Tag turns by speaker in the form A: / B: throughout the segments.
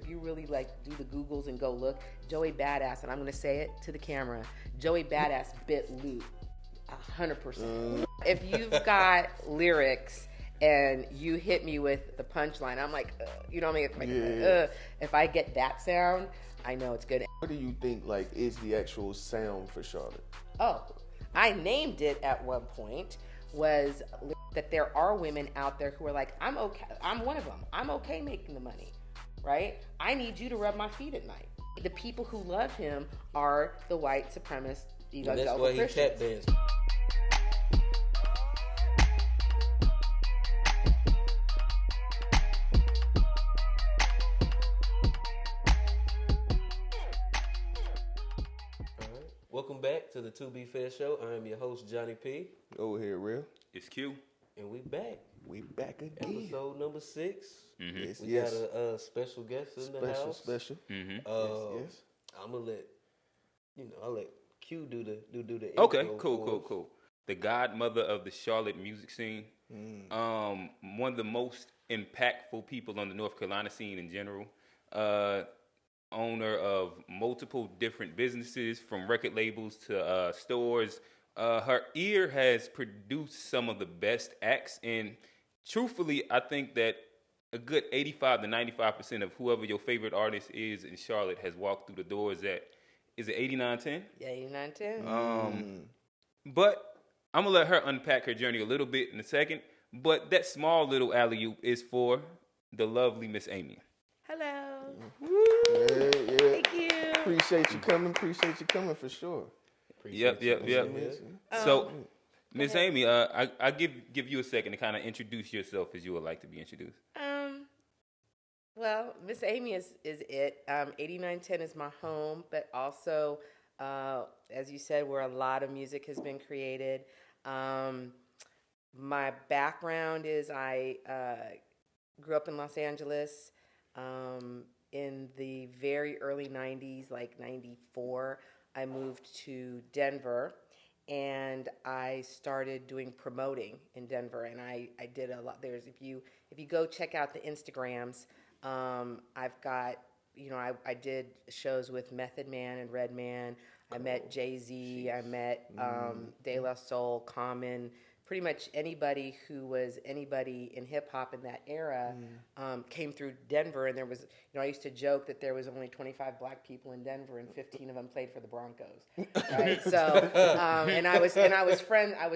A: if you really like do the Googles and go look, Joey Badass, and I'm gonna say it to the camera, Joey Badass bit Lute 100%. If you've got lyrics and you hit me with the punchline, I'm like, you know what I mean? If I get that sound, I know it's good.
B: What do you think like is the actual sound for Charlotte?
A: Oh, I named it at one point, was that there are women out there who are like, I'm okay, I'm one of them. I'm okay making the money, right? I need you to rub my feet at night. The people who love him are the white supremacist evangelical Christians.
C: That's why he tap danced. Welcome back to the To Be Fair Show. I am your host, Johnny P.
B: Over here, real.
D: It's Q.
C: And we back.
B: We back again.
C: Episode number 6.
D: Mm-hmm.
C: We got a special guest in the house.
B: Special.
D: Mm-hmm.
B: Yes.
C: I'm gonna let I'll let Q do the
D: Okay,
C: intro
D: cool. The godmother of the Charlotte music scene. One of the most impactful people on the North Carolina scene in general. Owner of multiple different businesses, from record labels to stores. Her ear has produced some of the best acts, and truthfully, I think that a good 85 to 95% of whoever your favorite artist is in Charlotte has walked through the doors at, is it 8910?
A: Yeah, 8910.
D: But I'm going to let her unpack her journey a little bit in a second, but that small little alley-oop is for the lovely Miss Amy.
A: Hello.
B: Yeah.
A: Thank you.
B: Appreciate you coming for sure.
D: Yep. So, Miss Amy, I give you a second to kind of introduce yourself as you would like to be introduced.
A: Well, Miss Amy is it. 8910 is my home, but also, as you said, where a lot of music has been created. My background is I grew up in Los Angeles in the very early 90s, like 94. I moved to Denver, and I started doing promoting in Denver, and I did a lot. If you go check out the Instagrams, I've got, I did shows with Method Man and Redman. I met Jay-Z. I met De La Soul, Common. Pretty much anybody who was anybody in hip hop in that era came through Denver, and there was, I used to joke that there was only 25 black people in Denver, and 15 of them played for the Broncos, right? So, and I was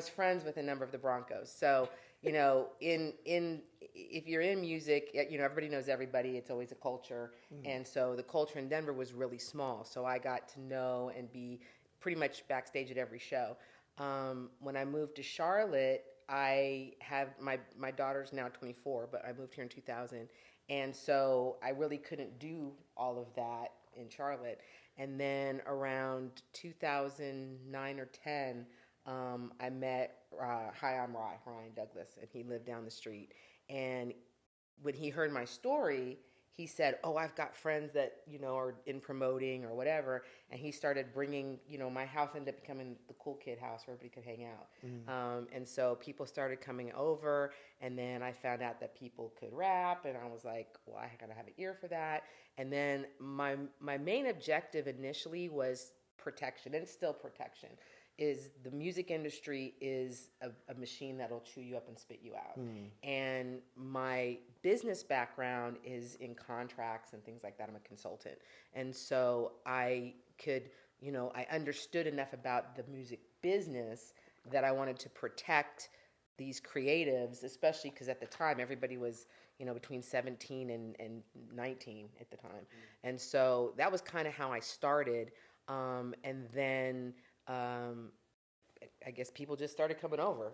A: friends with a number of the Broncos. So, if you're in music, everybody knows everybody. It's always a culture, and so the culture in Denver was really small. So I got to know and be pretty much backstage at every show. When I moved to Charlotte, I have my daughter's now 24, but I moved here in 2000, and so I really couldn't do all of that in Charlotte. And then around 2009 or 10, I met Ryan Douglas, and he lived down the street. And when he heard my story, he said, "Oh, I've got friends that, are in promoting or whatever." And he started bringing, my house ended up becoming the cool kid house where everybody could hang out. And so people started coming over, and then I found out that people could rap, and I was like, well, I gotta have an ear for that. And then my main objective initially was protection, and it's still protection. Is the music industry is a machine that'll chew you up and spit you out. And my business background is in contracts and things like that. I'm a consultant. And so I could, I understood enough about the music business that I wanted to protect these creatives, especially because at the time everybody was, between 17 and 19 at the time. And so that was kind of how I started. And then I guess people just started coming over,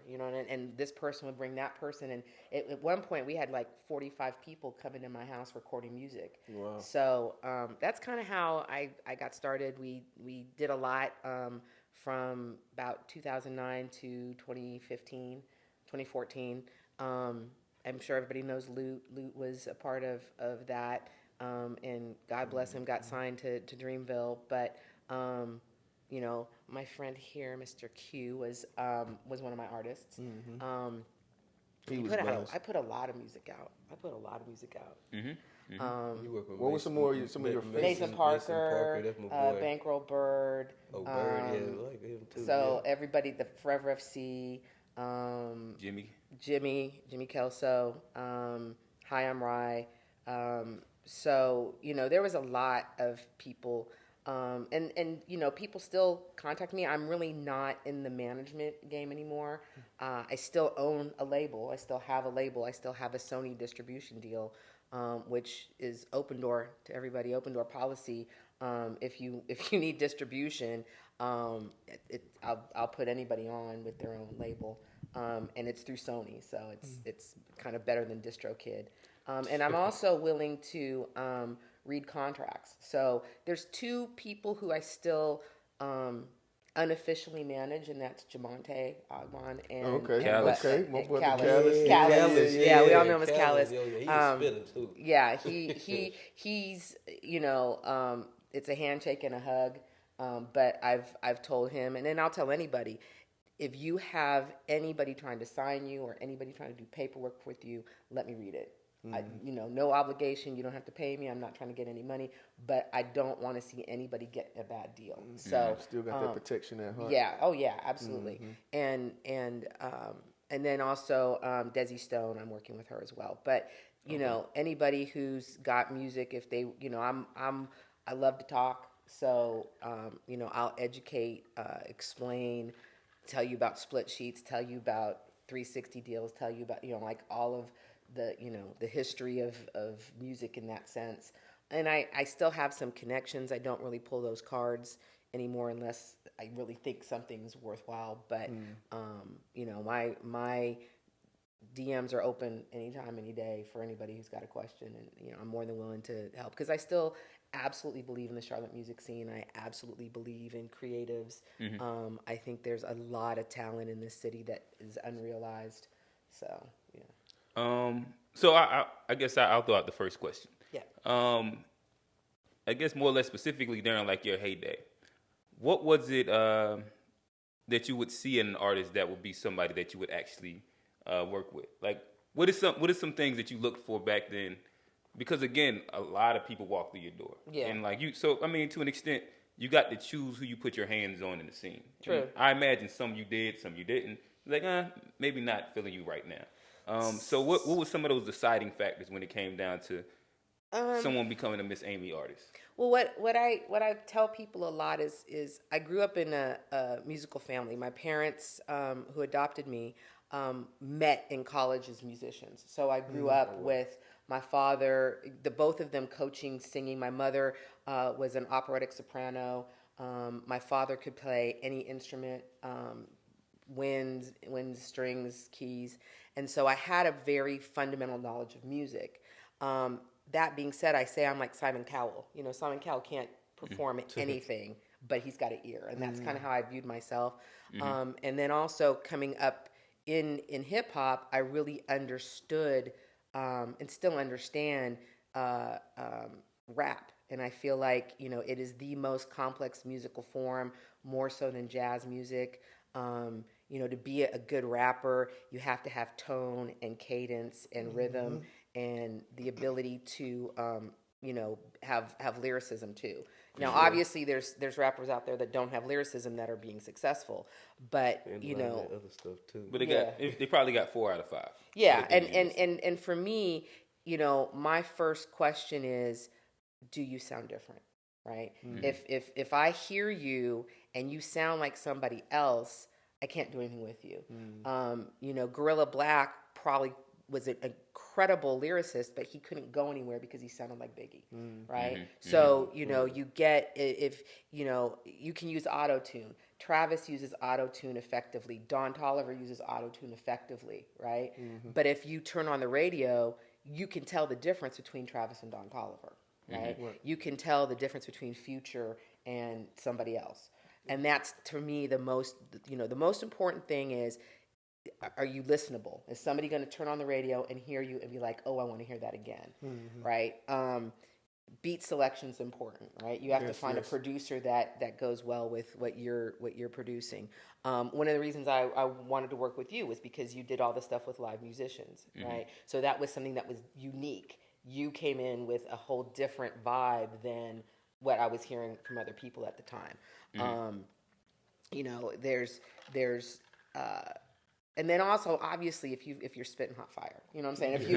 A: and this person would bring that person. And at one point we had like 45 people coming to my house recording music. Wow. So that's kind of how I got started. We did a lot from about 2009 to 2015, 2014. I'm sure everybody knows Lute. Lute was a part of that, and God bless him, got signed to Dreamville. But my friend here, Mr. Q, was one of my artists.
B: He was
A: I put a lot of music out.
C: You work with
B: What was some of your favorites?
A: Mason Parker,
C: that's my boy.
A: Bankroll Bird.
C: Oh, Bird, yeah, I like him too.
A: So
C: yeah.
A: everybody, the Forever FC, Jimmy Kelso, Hi, I'm Rye. So, there was a lot of people. And people still contact me. I'm really not in the management game anymore. I still own a label. I still have a label. I still have a Sony distribution deal, which is open door to everybody, open door policy. If you need distribution, I'll put anybody on with their own label, and it's through Sony, so it's kind of better than DistroKid. And I'm also willing to read contracts. So there's two people who I still unofficially manage, and that's Jamonte Agban and
D: Callis.
B: Okay, my brother
A: Callis.
B: Callis.
A: Yeah, we all know him as Callis.
C: Yo, he's a spitter too.
A: Yeah, he's it's a handshake and a hug. But I've told him, and then I'll tell anybody, if you have anybody trying to sign you or anybody trying to do paperwork with you, let me read it. No obligation. You don't have to pay me. I'm not trying to get any money, but I don't want to see anybody get a bad deal. So
B: still got that protection at heart.
A: Yeah. Oh yeah. Absolutely. And then also Desi Stone. I'm working with her as well. But anybody who's got music, if they, I love to talk. So I'll educate, explain, tell you about split sheets, tell you about 360 deals, tell you about like all of the history of music in that sense. And I still have some connections. I don't really pull those cards anymore unless I really think something's worthwhile. But my DMs are open anytime, any day for anybody who's got a question, and I'm more than willing to help because I still absolutely believe in the Charlotte music scene. I absolutely believe in creatives. I think there's a lot of talent in this city that is unrealized. So yeah.
D: So I guess I'll throw out the first question.
A: Yeah.
D: I guess more or less specifically during like your heyday, what was it that you would see in an artist that would be somebody that you would actually work with? Like, what is some things that you looked for back then? Because again, a lot of people walk through your door.
A: Yeah.
D: And like to an extent, you got to choose who you put your hands on in the scene.
A: True.
D: And I imagine some you did, some you didn't. Like, maybe not feeling you right now. So what were some of those deciding factors when it came down to someone becoming a Miss Amy artist?
A: Well, what I tell people a lot is I grew up in a musical family. My parents, who adopted me, met in college as musicians. So I grew up with my father, both of them coaching, singing. My mother was an operatic soprano. My father could play any instrument, winds, strings, keys. And so I had a very fundamental knowledge of music. That being said, I say I'm like Simon Cowell. Simon Cowell can't perform anything, but he's got an ear. And that's kind of how I viewed myself. And then also coming up in hip hop, I really understood and still understand rap. And I feel like, it is the most complex musical form, more so than jazz music. To be a good rapper, you have to have tone and cadence and rhythm and the ability to, have lyricism too. Now, obviously, there's rappers out there that don't have lyricism that are being successful, but
C: And other stuff too.
D: But they probably got 4 out of 5.
A: Yeah, and for me, my first question is, do you sound different, right? If I hear you and you sound like somebody else, I can't do anything with you. Gorilla Black probably was an incredible lyricist, but he couldn't go anywhere because he sounded like Biggie, right? So, you get, if, you can use auto-tune. Travis uses auto-tune effectively. Don Toliver uses auto-tune effectively, right? But if you turn on the radio, you can tell the difference between Travis and Don Toliver, right? You can tell the difference between Future and somebody else. And that's, to me, the most important thing is, are you listenable? Is somebody going to turn on the radio and hear you and be like, oh, I want to hear that again, right? Beat selection's important, right? You have to find a producer that goes well with what you're producing. One of the reasons I wanted to work with you was because you did all the stuff with live musicians, right? So that was something that was unique. you came in with a whole different vibe than what I was hearing from other people at the time. You know, there's and then also obviously if you're spitting hot fire, you know what I'm saying? If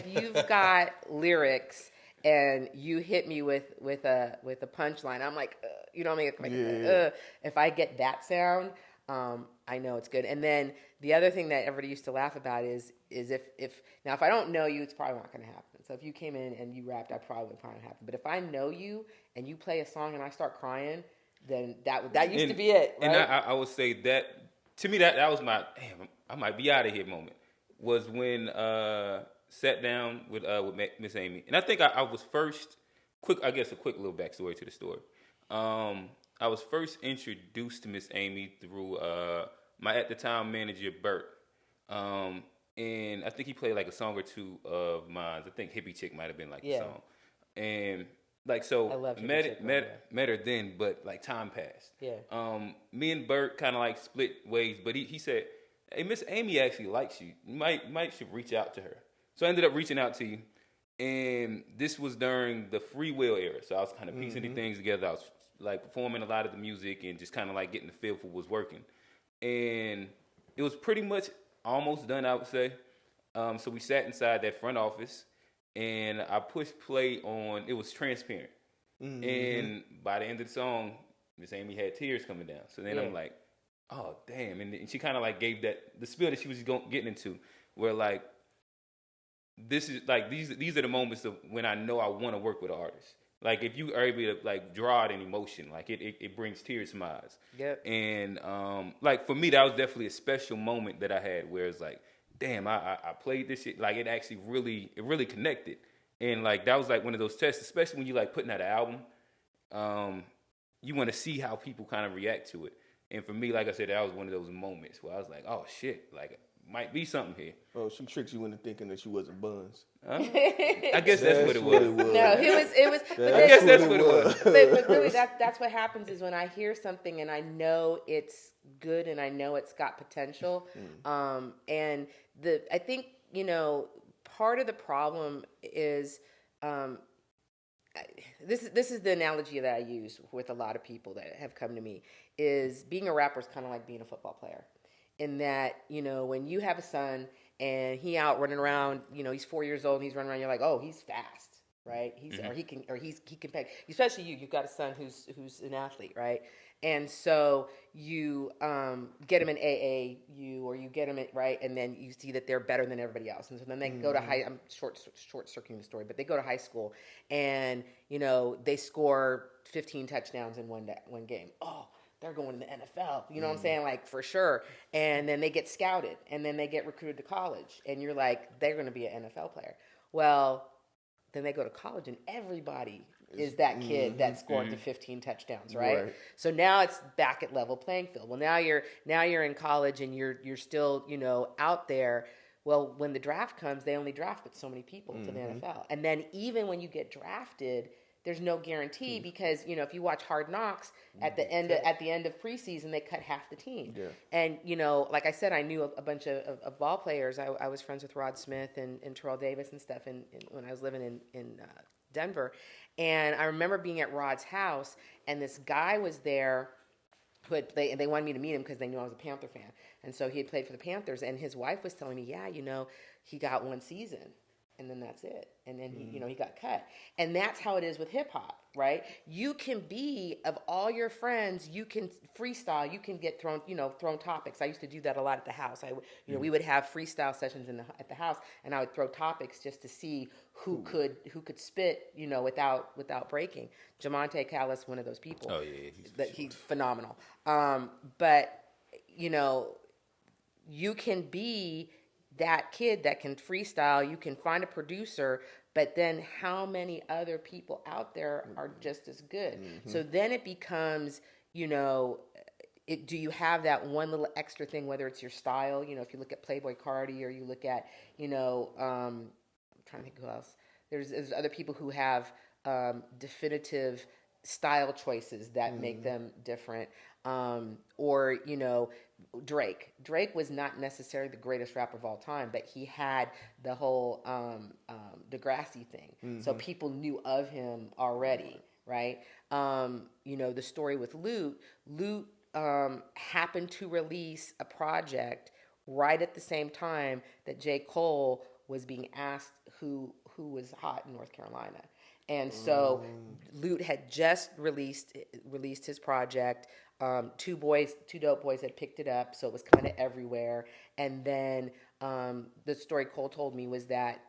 A: you've got lyrics and you hit me with a punchline, I'm like, you know what I mean? If I get that sound, I know it's good. And then the other thing that everybody used to laugh about is if I don't know you, it's probably not going to happen. So if you came in and you rapped, that probably happen. But if I know you and you play a song and I start crying, then that used to be it, right?
D: And I would say that, to me, that was my, damn, I might be out of here moment, was when sat down with Miss Amy. And I think I was first, a quick little backstory to the story. I was first introduced to Miss Amy through my at the time manager, Bert. And I think he played like a song or two of mine. I think Hippie Chick might have been like the song. And like, so met her then, but like time passed.
A: Yeah.
D: Me and Bert kind of like split ways, but he said, hey, Miss Amy actually likes you. You might should reach out to her. So I ended up reaching out to you. And this was during the free will era. So I was kind of piecing the things together. I was like performing a lot of the music and just kind of like getting the feel for what was working. And it was pretty much almost done, I would say. So we sat inside that front office and I pushed play on, it was Transparent. And by the end of the song, Miss Amy had tears coming down. So then I'm like, oh, damn. And she kind of like gave the spiel that she was getting into, where like, this is like, these are the moments of when I know I want to work with an artist. Like, if you are able to like draw out an emotion, like it brings tears to my eyes.
A: Yep.
D: And like for me, that was definitely a special moment that I had, where it's like, damn, I played this shit. Like, it actually really connected. And like, that was like one of those tests, especially when you like putting out an album. You want to see how people kind of react to it. And for me, like I said, that was one of those moments where I was like, oh shit, like, might be something here.
B: Oh, she tricked you into thinking that you wasn't Buns.
D: Huh? I guess that's what it was.
A: No, it was.
D: I guess that's what it was.
A: But really, that's what happens is when I hear something and I know it's good and I know it's got potential. And I think, you know, part of the problem is, this is the analogy that I use with a lot of people that have come to me, is being a rapper is kind of like being a football player. In that, you know, when you have a son and he out running around, you know, he's 4 years old and he's running around, you're like, oh, he's fast, right? He can play. Especially you've got a son who's an athlete, right? And so you get him in AAU or you get him right, and then you see that they're better than everybody else, and so then they go to I'm short circuiting the story, but they go to high school and, you know, they score 15 touchdowns in one game. Oh, they're going to the NFL, you know what I'm saying? Like, for sure. And then they get scouted, and then they get recruited to college, and you're like, they're going to be an NFL player. Well, then they go to college, and everybody is that kid that scored the 15 touchdowns, right? So now it's back at level playing field. Well, now you're in college, and you're still, you know, out there. Well, when the draft comes, they only draft but so many people to the NFL. And then even when you get drafted, there's no guarantee because, you know, if you watch Hard Knocks, at the end of preseason, they cut half the team. Yeah. And, you know, like I said, I knew a bunch of ball players. I was friends with Rod Smith and Terrell Davis and stuff when I was living in Denver. And I remember being at Rod's house, and this guy was there they wanted me to meet him because they knew I was a Panther fan. And so he had played for the Panthers, and his wife was telling me, yeah, you know, he got one season. And then that's it. And then he, you know, he got cut. And that's how it is with hip hop, right? You can be, of all your friends, you can freestyle. You can get thrown topics. I used to do that a lot at the house. We would have freestyle sessions at the house, and I would throw topics just to see who could spit, you know, without breaking. Jamonte Callis, one of those people.
D: Oh yeah,
A: he's phenomenal. But you know, you can be that kid that can freestyle. You can find a producer, but then how many other people out there are just as good? So then it becomes, you know, do you have that one little extra thing, whether it's your style, you know, if you look at Playboy Cardi or you look at, you know, I'm trying to think who else. There's other people who have definitive style choices that make them different. or Drake. Drake was not necessarily the greatest rapper of all time, but he had the whole Degrassi thing, so people knew of him already, right? The story with Lute. Lute happened to release a project right at the same time that J. Cole was being asked who was hot in North Carolina. And so Lute had just released his project. Two dope boys had picked it up, so it was kind of everywhere. And then the story Cole told me was that,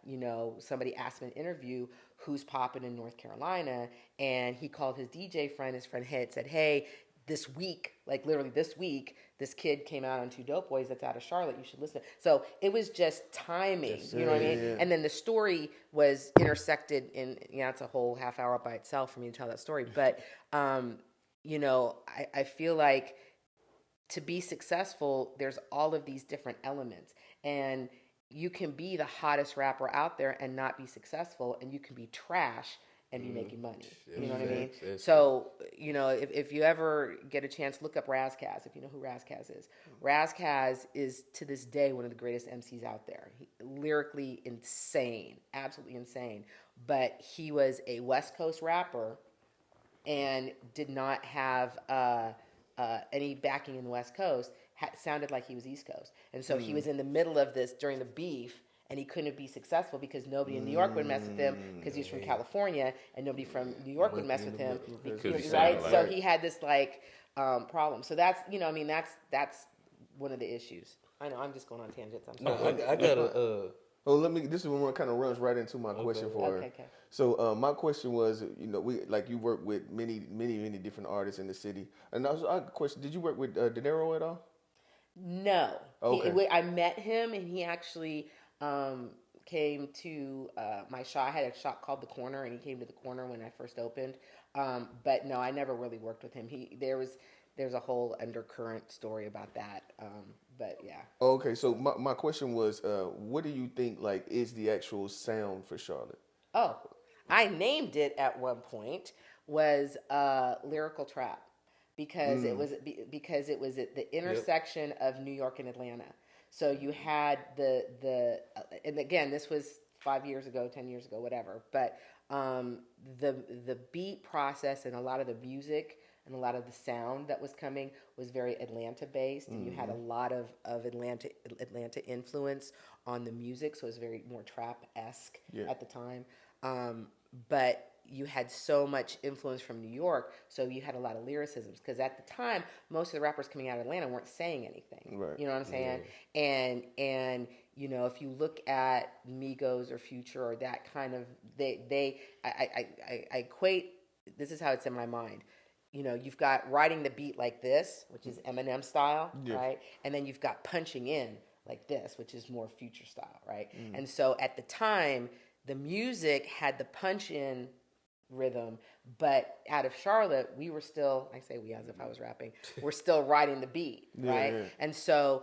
A: somebody asked him in an interview, who's popping in North Carolina? And he called his DJ friend. His friend had said, hey, this week, like literally this week, this kid came out on Two Dope Boys that's out of Charlotte. You should listen. So it was just timing, you know what I mean? Yeah. And then the story was intersected in, it's a whole half hour by itself for me to tell that story. But, I feel like to be successful, there's all of these different elements. And you can be the hottest rapper out there and not be successful, and you can be trash and be making money. You know what I mean? So, if you ever get a chance, look up Razkaz, if you know who Razkaz is. Razkaz is, to this day, one of the greatest MCs out there. Lyrically insane, absolutely insane. But he was a West Coast rapper and did not have any backing in the West Coast. Sounded like he was East Coast. And so he was in the middle of this during the beef, and he couldn't be successful because nobody in New York would mess with him because he's from California, and nobody from New York would mess with him, right? So he had this problem. So that's that's one of the issues. I know I'm just going on tangents. I'm sorry.
C: No, I got a.
B: This is when it kind of runs right into my question for her.
A: Okay.
B: So my question was, you work with many different artists in the city, and I have a question: did you work with De Niro at all?
A: No.
B: Okay.
A: I met him, and he actually came to my shop. I had a shop called The Corner, and he came to The Corner when I first opened. But no, I never really worked with him. There's a whole undercurrent story about that. But yeah.
B: Okay, so my question was, what do you think is the actual sound for Charlotte?
A: Oh, I named it at one point was lyrical trap because it was at the intersection of New York and Atlanta. So you had and again, this was 5 years ago, 10 years ago, whatever. But the beat process and a lot of the music and a lot of the sound that was coming was very Atlanta based, and you had a lot of Atlanta influence on the music, so it was very more trap-esque at the time. But you had so much influence from New York, so you had a lot of lyricisms, because at the time, most of the rappers coming out of Atlanta weren't saying anything.
B: Right.
A: You know what I'm saying? Yeah. And if you look at Migos or Future or that kind of, I equate, this is how it's in my mind. You've got riding the beat like this, which is Eminem style, right? And then you've got punching in like this, which is more Future style, right? And so at the time, the music had the punch in rhythm, but out of Charlotte, we were still, I say we as if I was rapping, we're still riding the beat, right? Yeah. And so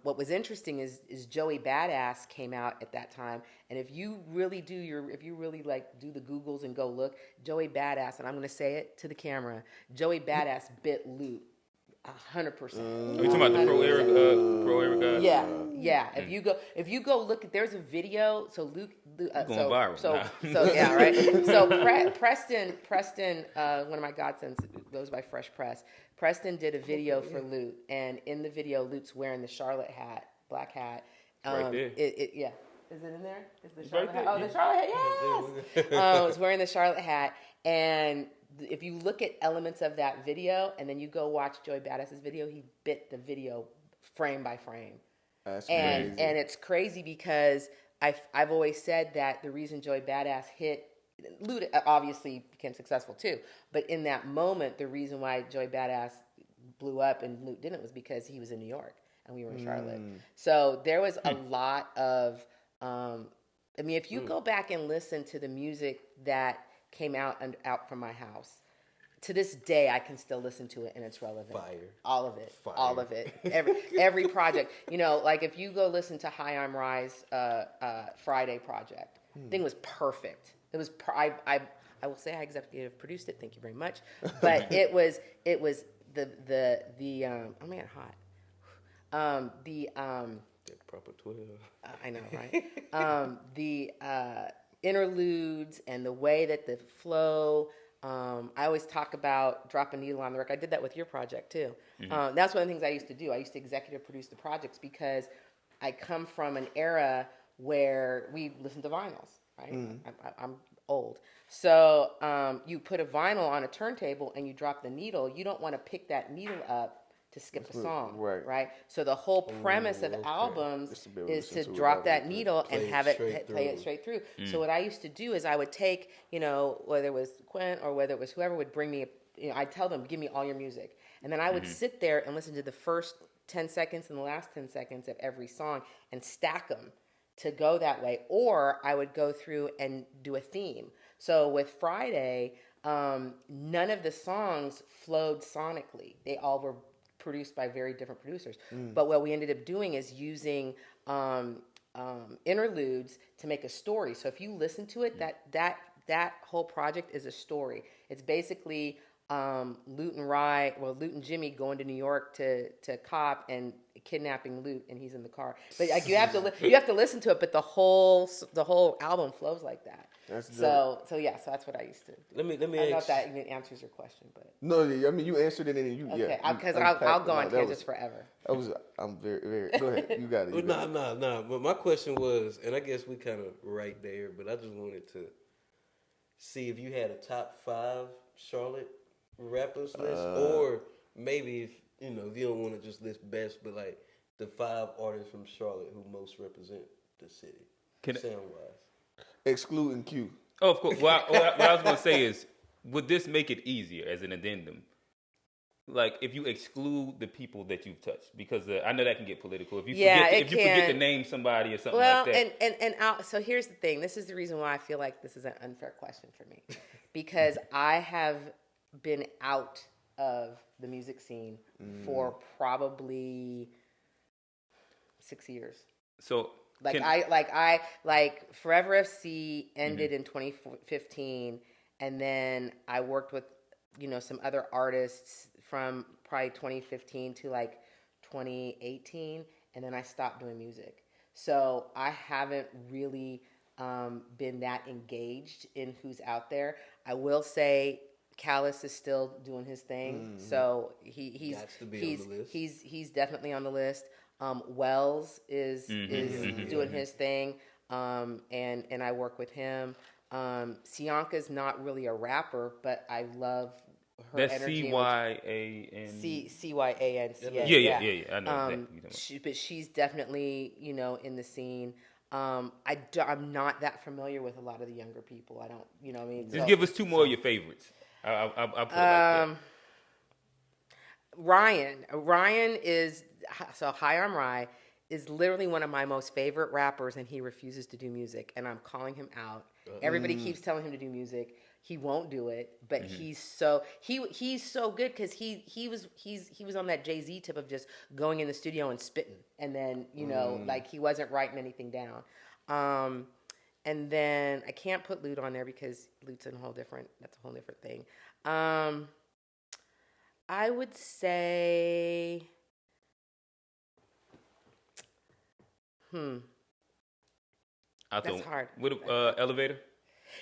A: what was interesting is Joey Badass came out at that time, and if you really do do the Googles and go look, Joey Badass, and I'm going to say it to the camera, Joey Badass bit Lute 100%.
D: Are you talking about the pro era guy?
A: Yeah. If you go look, there's a video. So Luke,
D: going viral.
A: So yeah, right. So Preston, one of my godsons, goes by Fresh Press. Preston did a video for Lute, and in the video, Lute's wearing the Charlotte hat, black hat.
D: Right there.
A: Yeah. Is it in there? Is the Charlotte hat? Oh, the Charlotte hat. Yes. It's wearing the Charlotte hat, and if you look at elements of that video and then you go watch Joey Badass's video, he bit the video frame by frame.
B: That's
A: crazy. And it's crazy because I've always said that the reason Joey Badass hit, Lute obviously became successful too, but in that moment, the reason why Joey Badass blew up and Lute didn't was because he was in New York and we were in Charlotte. So there was a lot of, if you go back and listen to the music that came out from my house, to this day I can still listen to it and it's relevant.
C: Fire.
A: All of it.
C: Fire.
A: All of it. Every project. Like if you go listen to Hi I'm Rise Friday project, thing was perfect. It was I will say I executive produced it, thank you very much. But it was oh man, hot.
C: That proper 12.
A: I know, right? The interludes and the way that the flow. I always talk about drop a needle on the record. I did that with your project too. That's one of the things I used to do. I used to executive produce the projects because I come from an era where we listened to vinyls, right? I'm old. So you put a vinyl on a turntable and you drop the needle. You don't want to pick that needle up to skip a song, right? So the whole premise of albums is to drop that needle and have it play it straight through. So what I used to do is I would take, whether it was Quint or whether it was whoever would bring me, I'd tell them, give me all your music. And then I would sit there and listen to the first 10 seconds and the last 10 seconds of every song and stack them to go that way. Or I would go through and do a theme. So with Friday, none of the songs flowed sonically. They all were produced by very different producers. But what we ended up doing is using interludes to make a story. So if you listen to it, that whole project is a story. It's basically Lute and Jimmy going to New York to cop and kidnapping Lute, and he's in the car. But like you have to listen to it. But the whole album flows like that. So that's what I used to do.
C: Let me
A: I don't know if that even answers your question, but
B: no, I mean you answered it, and
A: okay, because I'll go on tangents forever.
B: I'm very, very. Go ahead, you got it.
C: No. But my question was, and I guess we kind of right there, but I just wanted to see if you had a top 5 Charlotte rappers list, or maybe if you don't want to just list best, but like the 5 artists from Charlotte who most represent the city, sound wise.
B: Excluding Q.
D: Oh, of course. What I was going to say is, would this make it easier as an addendum? Like, if you exclude the people that you've touched, because I know that can get political. If you forget to name somebody or something like that.
A: So here's the thing. This is the reason why I feel like this is an unfair question for me, because I have been out of the music scene for probably 6 years.
D: So.
A: Forever FC ended in 2015, and then I worked with some other artists from probably 2015 to like 2018, and then I stopped doing music. So I haven't really been that engaged in who's out there. I will say Callis is still doing his thing, so he's definitely on the list. Wells is doing his thing, and I work with him. Sianka's not really a rapper, but I love her energy.
D: Cyan.
A: Cyan.
D: Yeah. I know that.
A: But she's definitely in the scene. I'm not that familiar with a lot of the younger people. I don't, what I mean.
D: Just give us 2 more of your favorites. I'll put it like that.
A: Ryan is, so Hi, I'm Rye, is literally one of my most favorite rappers, and he refuses to do music, and I'm calling him out. Everybody keeps telling him to do music. He won't do it, but he's so good because he was on that Jay-Z tip of just going in the studio and spitting, and then like he wasn't writing anything down. And then I can't put Lute on there because Lute's that's a whole different thing. I would say, that's hard.
D: What Elevator?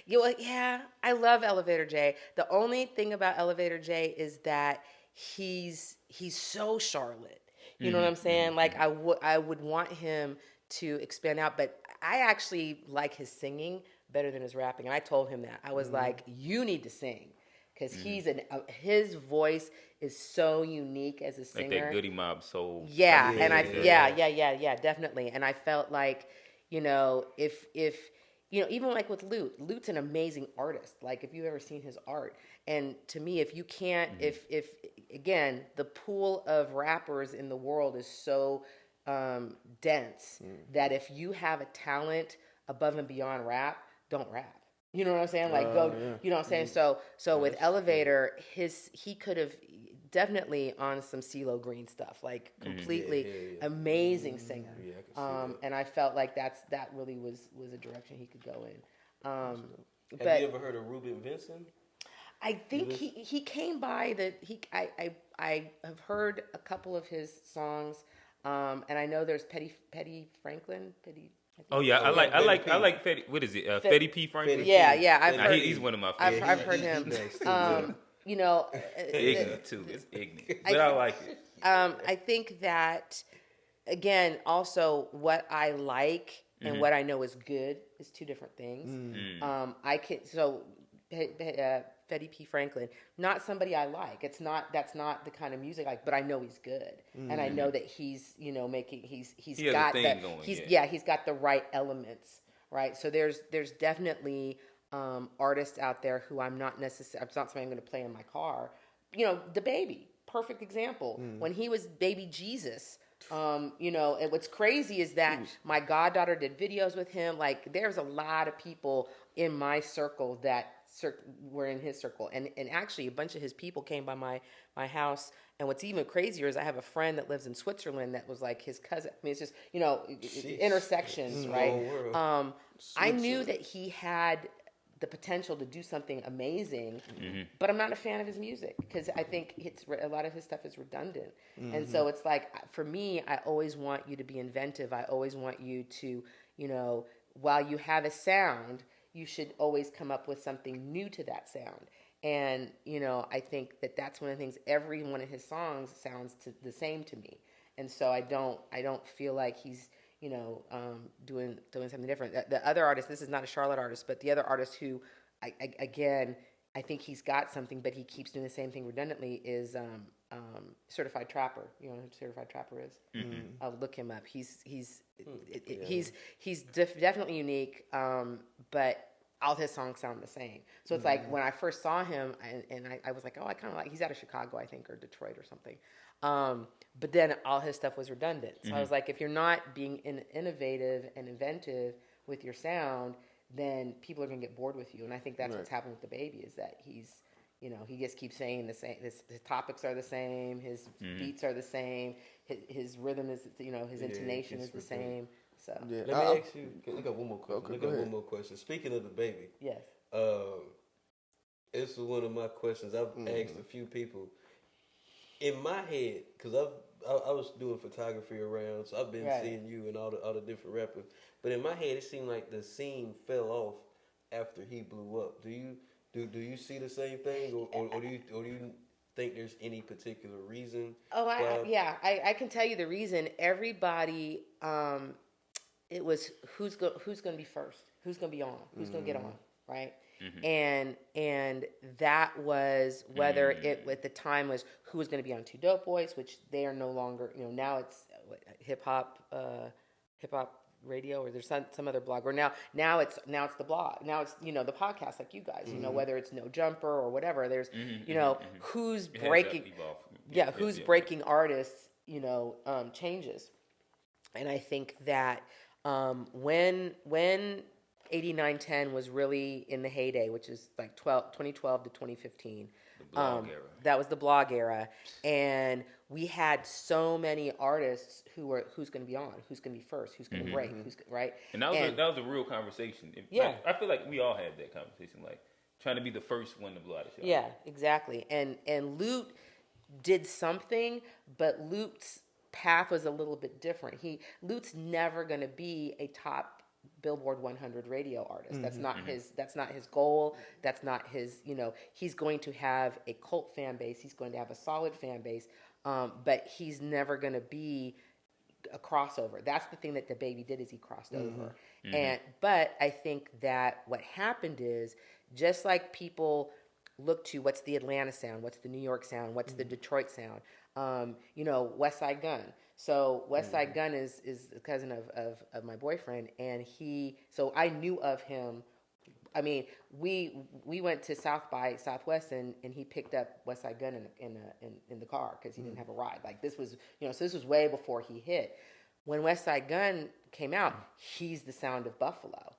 A: Yeah, I love Elevator J. The only thing about Elevator J is that he's so Charlotte. You know what I'm saying? Like I would want him to expand out, but I actually like his singing better than his rapping. And I told him that. I was like, you need to sing. Because his voice is so unique as a singer.
D: Like that Goody Mob soul.
A: Yeah, definitely. And I felt like, if even like with Lute's an amazing artist. Like if you've ever seen his art. And to me, if you can't, if again, the pool of rappers in the world is so dense that if you have a talent above and beyond rap, don't rap. You know what I'm saying? Like you know what I'm saying? So with Elevator, he could have definitely on some CeeLo Green stuff, like completely amazing singer. And I felt like that really was a direction he could go in.
C: Have you ever heard of Ruben Vincent?
A: I think he came by I have heard a couple of his songs, and I know there's Petty Franklin.
D: Oh yeah, I like Fetty. What is it? Fetty P. Franklin.
A: Yeah, I've heard.
D: He's one of my
A: I've
D: favorites.
A: heard him.
C: Nice too,
A: You know,
D: Ignorant too. It's ignorant, but I like it.
A: I think that again, also what I like and what I know is good is two different things. Fetty P. Franklin, not somebody I like. That's not the kind of music I like, but I know he's good, and I know that he's he's got he's got the right elements, right? So there's definitely artists out there who I'm not necessarily. It's not something I'm going to play in my car. Dababy, perfect example. When he was Baby Jesus. And what's crazy is that my goddaughter did videos with him. Like, there's a lot of people in my circle that were in his circle, and actually a bunch of his people came by my house. And what's even crazier is I have a friend that lives in Switzerland that was like his cousin. I mean, it's just intersections, right? I knew that he had the potential to do something amazing, but I'm not a fan of his music because I think a lot of his stuff is redundant. And so it's like, for me, I always want you to be inventive. I always want you to, while you have a sound, you should always come up with something new to that sound. And, I think that's one of the things. Every one of his songs sounds the same to me. And so I don't feel like he's, doing something different. The other artist, this is not a Charlotte artist, but the other artist who, I think he's got something, but he keeps doing the same thing redundantly, is Certified Trapper. You know who Certified Trapper is? I'll look him up. He's definitely unique, but all his songs sound the same. So it's like when I first saw him, and I was like, oh, I kind of like. He's out of Chicago, I think, or Detroit or something. But then all his stuff was redundant. So I was like, if you're not being innovative and inventive with your sound, then people are going to get bored with you. And I think that's what's happened with Dababy, is that he's, he just keeps saying the same. His topics are the same. His beats are the same. His rhythm is, his intonation is the same. So
C: let me ask you. I got one more question.
B: Okay,
C: one more question. Speaking of Dababy,
A: yes,
C: it's one of my questions I've asked a few people. In my head, because I was doing photography around, so I've been seeing you and all the different rappers. But in my head, it seemed like the scene fell off after he blew up. Do you see the same thing, or do you think there's any particular reason?
A: Oh, I can tell you the reason. Everybody, it was who's going to be first, who's going to be on, who's going to get on, right? And that was whether it at the time was who was going to be on Two Dope Boys, which they are no longer. Now it's hip hop radio, or there's some other blog, or now it's the blog. Now it's the podcast like you guys. Whether it's No Jumper or whatever. There's who's breaking. Who's breaking artists. Changes, and I think that when 8910 was really in the heyday, which is like 2012 to 2015.
D: The blog era.
A: That was the blog era. And we had so many artists who's going to be on, who's going to be first, who's going to break, right?
D: And that was a real conversation. I feel like we all had that conversation, like trying to be the first one to blow out the show.
A: Yeah, exactly. And Lute did something, but Lute's path was a little bit different. Lute's never going to be a top Billboard 100 radio artist. That's not his goal. That's not his, he's going to have a cult fan base. He's going to have a solid fan base. But he's never going to be a crossover. That's the thing that Dababy did, is he crossed over. But I think that what happened is, just like people look to what's the Atlanta sound, what's the New York sound, what's the Detroit sound, West Side Gun. So West Side Gun is the cousin of my boyfriend, and so I knew of him. I mean, we went to South by Southwest, and he picked up West Side Gun in the car because he didn't have a ride. Like, this was, so this was way before he hit. When West Side Gun came out, he's the sound of Buffalo,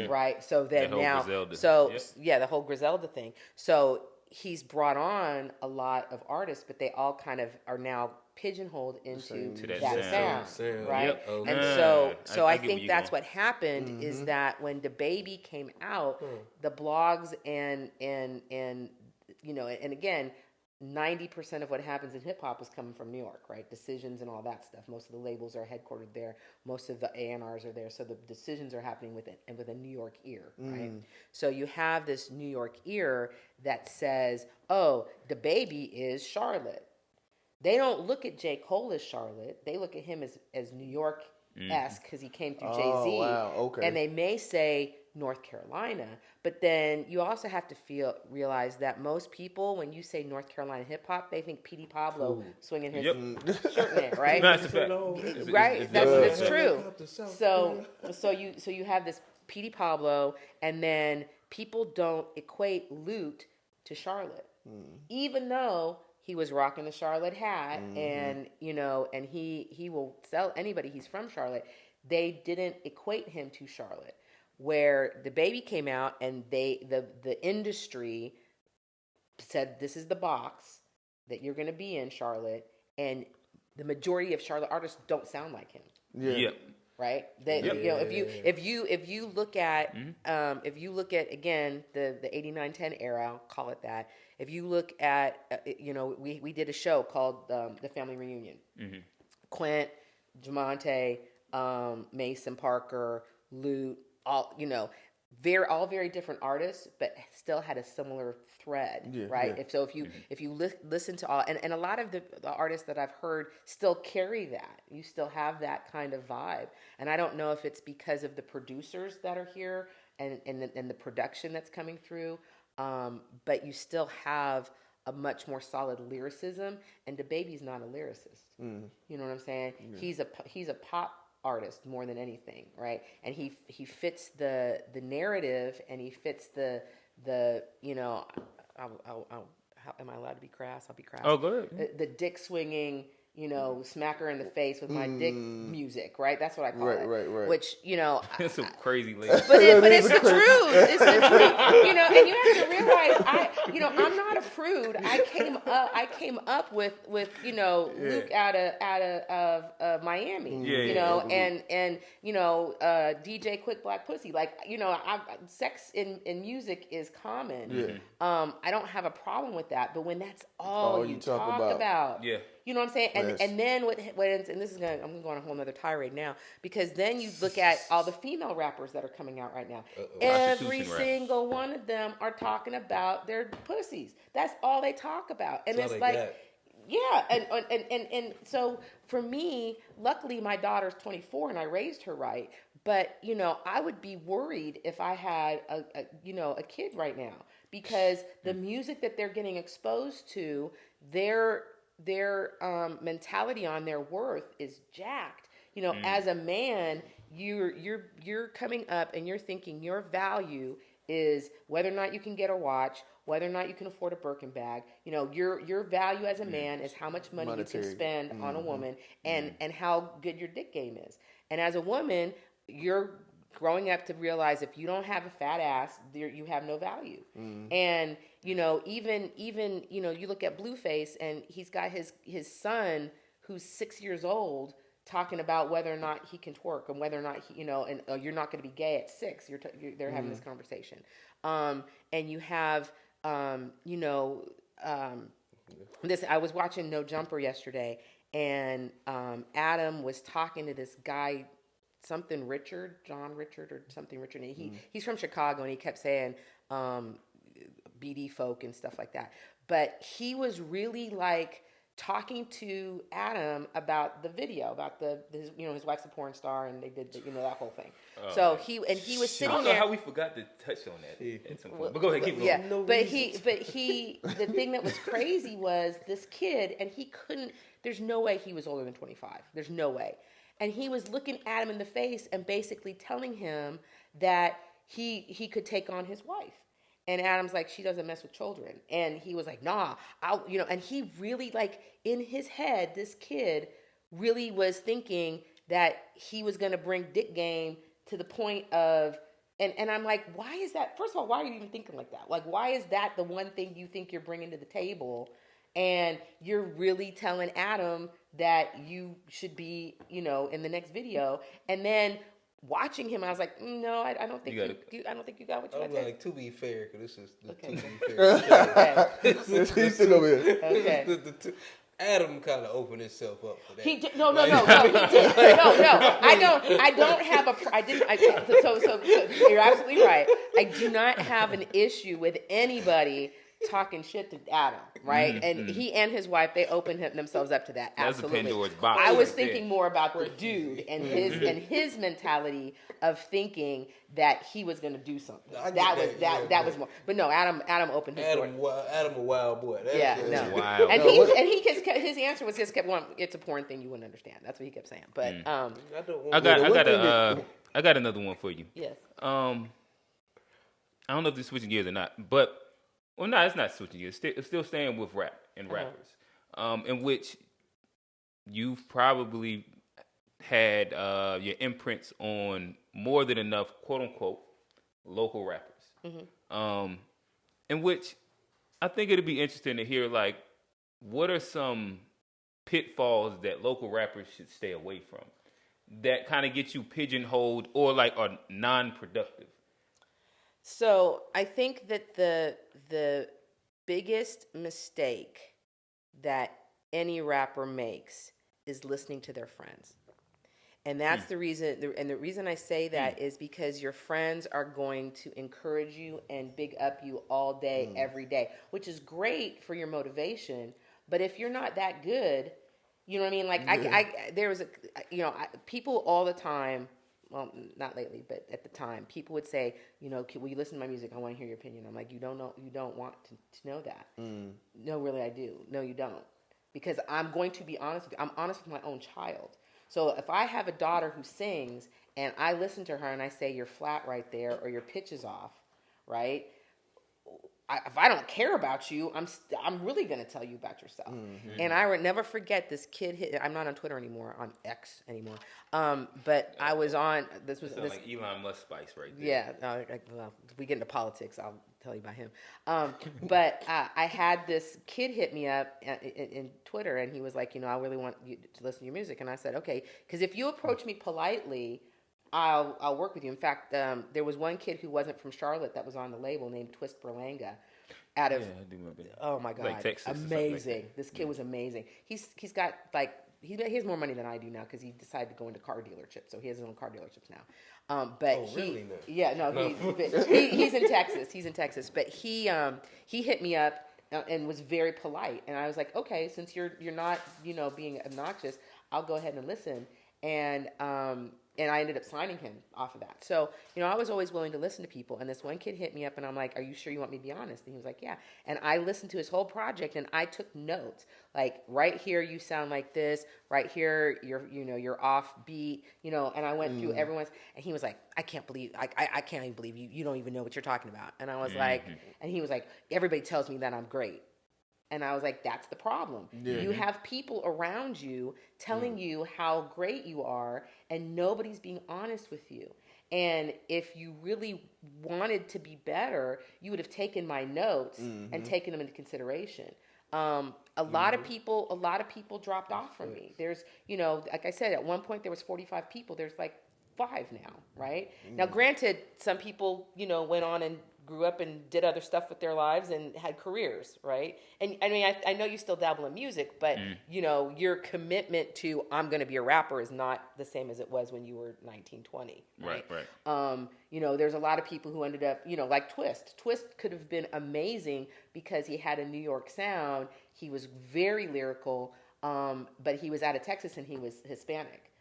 A: right? So then now, the whole Griselda thing. So he's brought on a lot of artists, but they all kind of are now pigeonholed into that sound, right? Yep. And so I think that's what happened, is that when Dababy came out, the blogs and and again, 90% of what happens in hip hop is coming from New York, right? Decisions and all that stuff. Most of the labels are headquartered there. Most of the A&Rs are there. So the decisions are happening with a New York ear, right? So you have this New York ear that says, oh, Dababy is Charlotte. They don't look at J. Cole as Charlotte. They look at him as New York-esque because he came through Jay-Z.
B: Oh, wow. Okay.
A: And they may say North Carolina, but then you also have to realize that most people, when you say North Carolina hip-hop, they think P.D. Pablo swinging his shirt in it, right?
D: That's a fact.
A: Right? That's true. So you have this P.D. Pablo, and then people don't equate Lute to Charlotte. Even though he was rocking the Charlotte hat, and and he will sell anybody. He's from Charlotte. They didn't equate him to Charlotte. Where Dababy came out, and the industry said, "This is the box that you're going to be in, Charlotte." And the majority of Charlotte artists don't sound like him.
D: Yeah.
A: Right. If you look at again the 89-10 era, I'll call it that. If you look at we did a show called The Family Reunion. Quint, Jamonte, Mason Parker, Lute, all very different artists, but still had a similar thread, right?
B: Yeah.
A: If you listen to all, and a lot of the artists that I've heard still carry that. You still have that kind of vibe, and I don't know if it's because of the producers that are here and the production that's coming through, but you still have a much more solid lyricism. And DaBaby's not a lyricist. You know what I'm saying? Yeah. He's a pop artist more than anything, right? And he fits the narrative, and he fits the am I allowed to be crass? I'll be crass.
D: Oh, go ahead.
A: The dick swinging, smack her in the face with my dick music, right? That's what I call it. Right. Which,
D: That's some crazy lady.
A: But it's the truth. It's the truth. And you have to realize, I'm not a prude. I came up with Luke out of Miami. And DJ Quick Black Pussy. Like, sex in music is common.
B: Yeah.
A: I don't have a problem with that. But when that's all you talk about.
D: Yeah.
A: You know what I'm saying? And then what ends, and I'm going to go on a whole nother tirade now, because then you look at all the female rappers that are coming out right now. Every single one of them are talking about their pussies. That's all they talk about. And it's like, yeah. And so for me, luckily my daughter's 24 and I raised her right. But, I would be worried if I had a kid right now, because the music that they're getting exposed to, their mentality on their worth is jacked. As a man, you're coming up and you're thinking your value is whether or not you can get a watch, whether or not you can afford a Birkin bag. Your value as a man is how much money you can spend on a woman, and how good your dick game is. And as a woman, you're growing up to realize if you don't have a fat ass, you have no value. And even you look at Blueface, and he's got his son who's 6 years old talking about whether or not he can twerk, and whether or not he, and you're not going to be gay at 6. They're having this conversation. And you have this. I was watching No Jumper yesterday, and Adam was talking to this guy, John Richard or something Richard. And he's from Chicago, and he kept saying BD folk and stuff like that. But he was really like talking to Adam about the video, about his wife's a porn star, and they did that whole thing. So he was sitting there.
D: I don't know how we forgot to touch on that at some point. But go ahead, keep going.
A: Yeah, but he the thing that was crazy was this kid, and he couldn't. There's no way he was older than 25. There's no way. And he was looking at him in the face and basically telling him that he could take on his wife. And Adam's like, she doesn't mess with children. And he was like, nah, and he really, like, in his head, this kid really was thinking that he was going to bring dick game to the point of, and I'm like, why is that? First of all, why are you even thinking like that? Like, why is that the one thing you think you're bringing to the table? And you're really telling Adam that you should be, in the next video. And then watching him, I was like, no, I don't think I don't think you got what you
C: I'm
A: got.
C: like, to be fair, because this is the
A: Okay.
C: To Be Fair show.
B: He's sitting over here.
A: Okay.
C: Adam kind of opened himself up for that.
A: He did, no, he did. No, I don't have so you're absolutely right. I do not have an issue with anybody talking shit to Adam, right? And he and his wife, they opened themselves up to that. Absolutely.
D: That's a Pandora's box.
A: I was thinking more about the dude and his mentality of thinking that he was going to do something. That was more. But no, Adam opened his door.
C: Adam a wild boy.
A: No.
D: Wild.
A: And his answer was just kept going. It's a porn thing you wouldn't understand. That's what he kept saying. But
D: I got another one for you.
A: Yes.
D: I don't know if this is switching gears or not, but no, it's not switching gears. It's still staying with rap and rappers, in which you've probably had your imprints on more than enough quote unquote local rappers. In which I think it'd be interesting to hear, like, what are some pitfalls that local rappers should stay away from that kind of get you pigeonholed or like are non-productive?
A: So I think that the biggest mistake that any rapper makes is listening to their friends. And that's the reason, and the reason I say that is because your friends are going to encourage you and big up you all day, every day, which is great for your motivation. But if you're not that good, you know what I mean? Like there was people all the time, well, not lately, but at the time, people would say, will you listen to my music? I want to hear your opinion. I'm like, you don't want to know that. No, really, I do. No, you don't. Because I'm going to be honest with you. I'm honest with my own child. So if I have a daughter who sings and I listen to her and I say, you're flat right there or your pitch is off, right? If I don't care about you, I'm really going to tell you about yourself. And I would never forget this kid. I'm not on Twitter anymore, on X anymore. But I was on. This was
D: like Elon Musk spice right there.
A: Yeah. Well, if we get into politics, I'll tell you about him. But I had this kid hit me up in Twitter, and he was like, I really want you to listen to your music. And I said, okay, because if you approach me politely, I'll work with you. In fact, there was one kid who wasn't from Charlotte that was on the label named Twist Berlanga. Out of,
D: I do remember that.
A: Oh my God,
D: like Texas,
A: amazing!
D: Like
A: this kid was amazing. He's got like he has more money than I do now because he decided to go into car dealerships. So he has his own car dealerships now. But
C: really?
A: he's in Texas. He's in Texas. But he hit me up and was very polite. And I was like, okay, since you're not being obnoxious, I'll go ahead and listen. And I ended up signing him off of that. So, I was always willing to listen to people. And this one kid hit me up and I'm like, are you sure you want me to be honest? And he was like, yeah. And I listened to his whole project and I took notes. Like, right here, you sound like this. Right here, you're off beat, and I went through everyone's, and he was like, I can't even believe you. You don't even know what you're talking about. And I was like, and he was like, everybody tells me that I'm great. And I was like, that's the problem. Yeah. You have people around you telling you how great you are, and nobody's being honest with you. And if you really wanted to be better, you would have taken my notes and taken them into consideration. A lot of people dropped off from me. There's, like I said, at one point there was 45 people. There's like 5 now, right? Now, granted, some people, went on and grew up and did other stuff with their lives and had careers, right? And I mean, I know you still dabble in music, but your commitment to I'm going to be a rapper is not the same as it was when you were 19, 20, right? Right. There's a lot of people who ended up, like Twist. Twist could have been amazing because he had a New York sound. He was very lyrical, but he was out of Texas and he was Hispanic.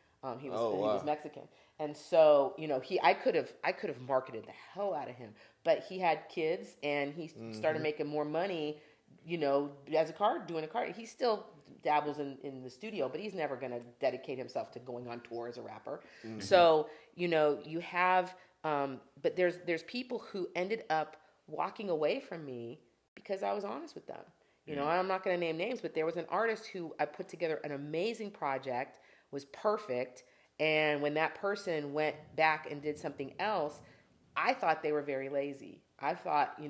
A: He was Mexican. And so, I could have marketed the hell out of him, but he had kids and he started making more money, as doing a car. He still dabbles in the studio, but he's never going to dedicate himself to going on tour as a rapper. So, you have, but there's people who ended up walking away from me because I was honest with them. I'm not going to name names, but there was an artist who I put together an amazing project, was perfect. And when that person went back and did something else, I thought they were very lazy. I thought,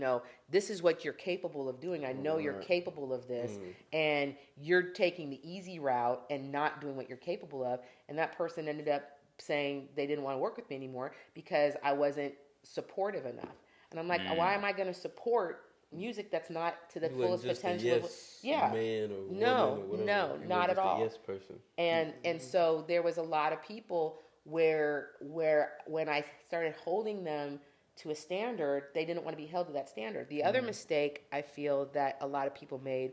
A: this is what you're capable of doing. I know you're capable of this. And you're taking the easy route and not doing what you're capable of. And that person ended up saying they didn't want to work with me anymore because I wasn't supportive enough. And I'm like, why am I going to support music that's not to the fullest potential?
C: Man or
A: no,
C: woman or
A: no, not at all.
C: Yes person.
A: And so there was a lot of people where when I started holding them to a standard, they didn't want to be held to that standard. The other mistake I feel that a lot of people made,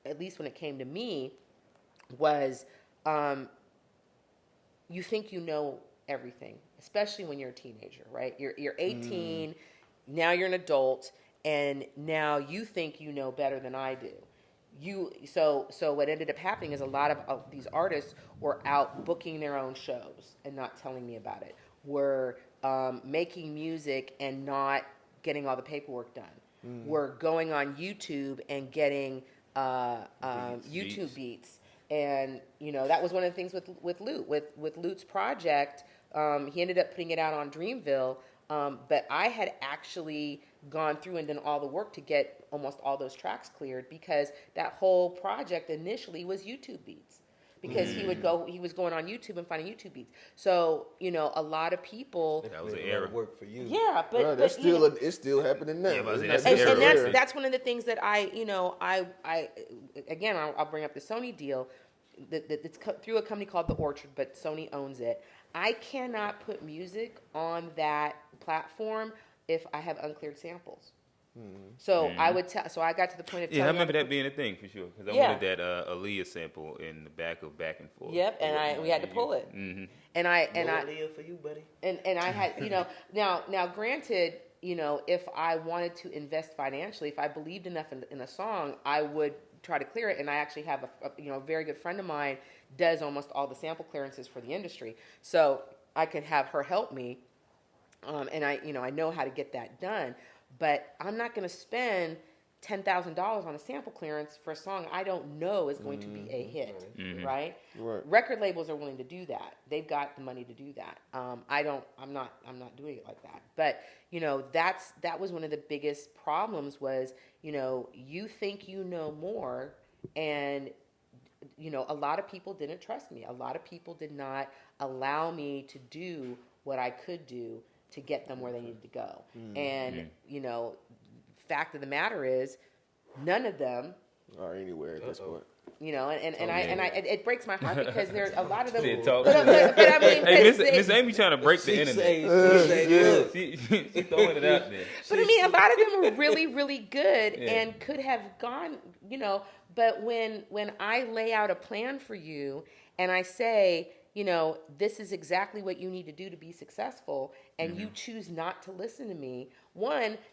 A: at least when it came to me, was you think you know everything, especially when you're a teenager, right? You're 18, now you're an adult, and now you think you know better than I do. So what ended up happening is a lot of these artists were out booking their own shows and not telling me about it. Were making music and not getting all the paperwork done. Were going on YouTube and getting YouTube beats. And that was one of the things with Lute. With Lute's project, he ended up putting it out on Dreamville. But I had actually gone through and done all the work to get almost all those tracks cleared, because that whole project initially was YouTube beats. Because he was going on YouTube and finding YouTube beats. So, a lot lot of people.
C: That was an era. Work for you.
A: Yeah, but
B: that's still it's still happening now.
D: Yeah,
A: and that's one of the things that I'll bring up the Sony deal. It's through a company called The Orchard, but Sony owns it. I cannot put music on that platform if I have uncleared samples. So I would tell. So I got to the point of
D: I remember that being a thing for sure, because I wanted that Aaliyah sample in the back of Back and Forth.
A: Yep, and we had to pull it.
C: Mm-hmm.
A: And
C: Aaliyah for you, buddy.
A: And I had now granted, if I wanted to invest financially, if I believed enough in a song, I would try to clear it. And I actually have a very good friend of mine does almost all the sample clearances for the industry, so I could have her help me. And I know how to get that done. But I'm not going to spend $10,000 on a sample clearance for a song I don't know is going to be a hit, right? Record labels are willing to do that. They've got the money to do that. I'm not doing it like that. But that was one of the biggest problems was you think you know more, and a lot of people didn't trust me. A lot of people did not allow me to do what I could do to get them where they needed to go. And, fact of the matter is, none of them
B: are anywhere at this point.
A: It breaks my heart because there's a lot of them.
D: But
A: I mean,
D: hey, Miss Amy trying to break the internet. She's throwing it out there.
A: But I mean, a lot of them were really, really good and could have gone, But when I lay out a plan for you and I say, this is exactly what you need to do to be successful, and you choose not to listen to me,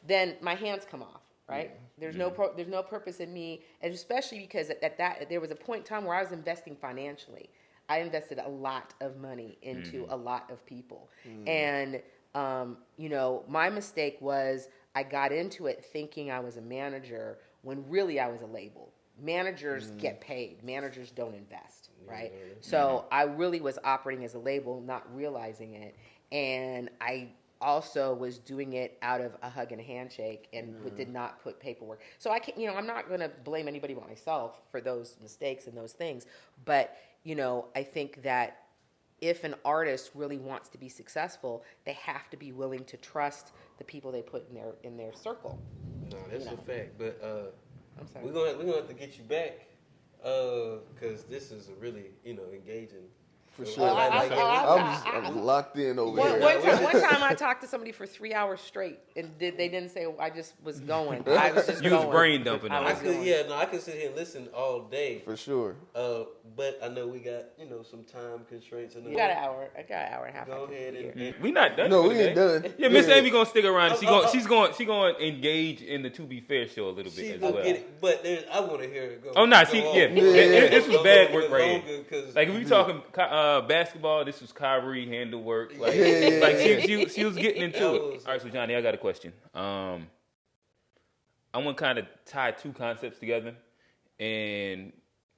A: then my hands come off, right? There's no purpose in me, and especially because at that there was a point in time where I was investing financially. I invested a lot of money into a lot of people, and my mistake was I got into it thinking I was a manager when really I was a label. Managers get paid. Managers don't invest, right? So I really was operating as a label, not realizing it. And I also was doing it out of a hug and a handshake and did not put paperwork. So I can't, I'm not going to blame anybody but myself for those mistakes and those things. But, I think that if an artist really wants to be successful, they have to be willing to trust the people they put in their circle.
C: No, that's a fact. But
A: I'm sorry.
C: We're gonna have to get you back, because this is a really engaging.
B: For sure. I'm locked in over here.
A: One time I talked to somebody for 3 hours straight, and they didn't say I just was going. I was just
D: you
A: going.
D: was brain dumping.
C: I could sit here and listen all day.
B: For sure.
C: But I know we got some time constraints.
A: You got an hour. I got an hour and a half.
C: Go ahead and
D: we not done.
B: No, we ain't done.
D: Yeah, Miss Amy gonna stick around. She's going to engage in the To Be Fair show a little bit as well.
C: Get it, but I want to hear it go.
D: Oh no, this was bad work right
C: here.
D: Like if we talking basketball, this was Kyrie handle work. Like, she was getting into it. All right, so Johnny, I got a question. I want to kind of tie two concepts together, and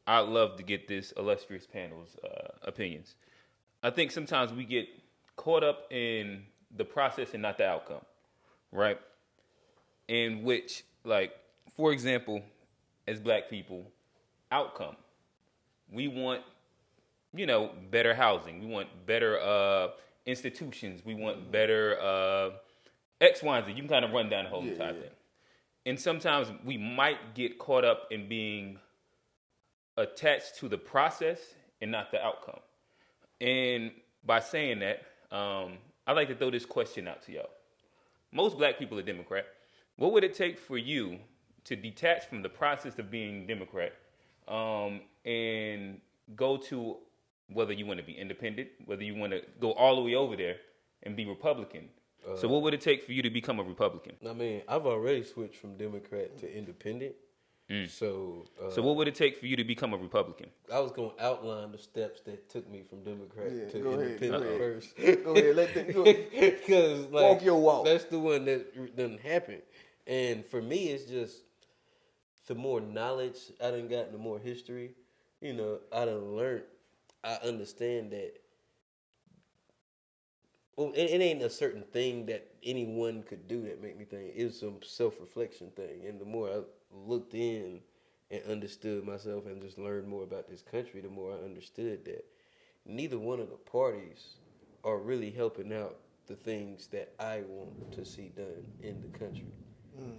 D: I'd love to get this illustrious panel's opinions. I think sometimes we get caught up in the process and not the outcome, right? In which, like, for example, as black people, outcome. We want better housing. We want better institutions. We want better X, Y, and Z. You can kind of run down the whole entire thing. And sometimes we might get caught up in being attached to the process and not the outcome. And by saying that, I'd like to throw this question out to y'all. Most black people are Democrat. What would it take for you to detach from the process of being Democrat and go to whether you want to be independent, whether you want to go all the way over there and be Republican? So what would it take for you to become a Republican?
C: I mean, I've already switched from Democrat to independent. So
D: what would it take for you to become a Republican?
C: I was going to outline the steps that took me from Democrat to independent first.
B: Go ahead.
C: Because
B: walk your walk.
C: That's the one that doesn't happen. And for me, it's just the more knowledge I done got, the more history, I done learned. I understand that. Well, it ain't a certain thing that anyone could do that make me think. It's some self-reflection thing. And the more I looked in and understood myself and just learned more about this country, the more I understood that neither one of the parties are really helping out the things that I want to see done in the country.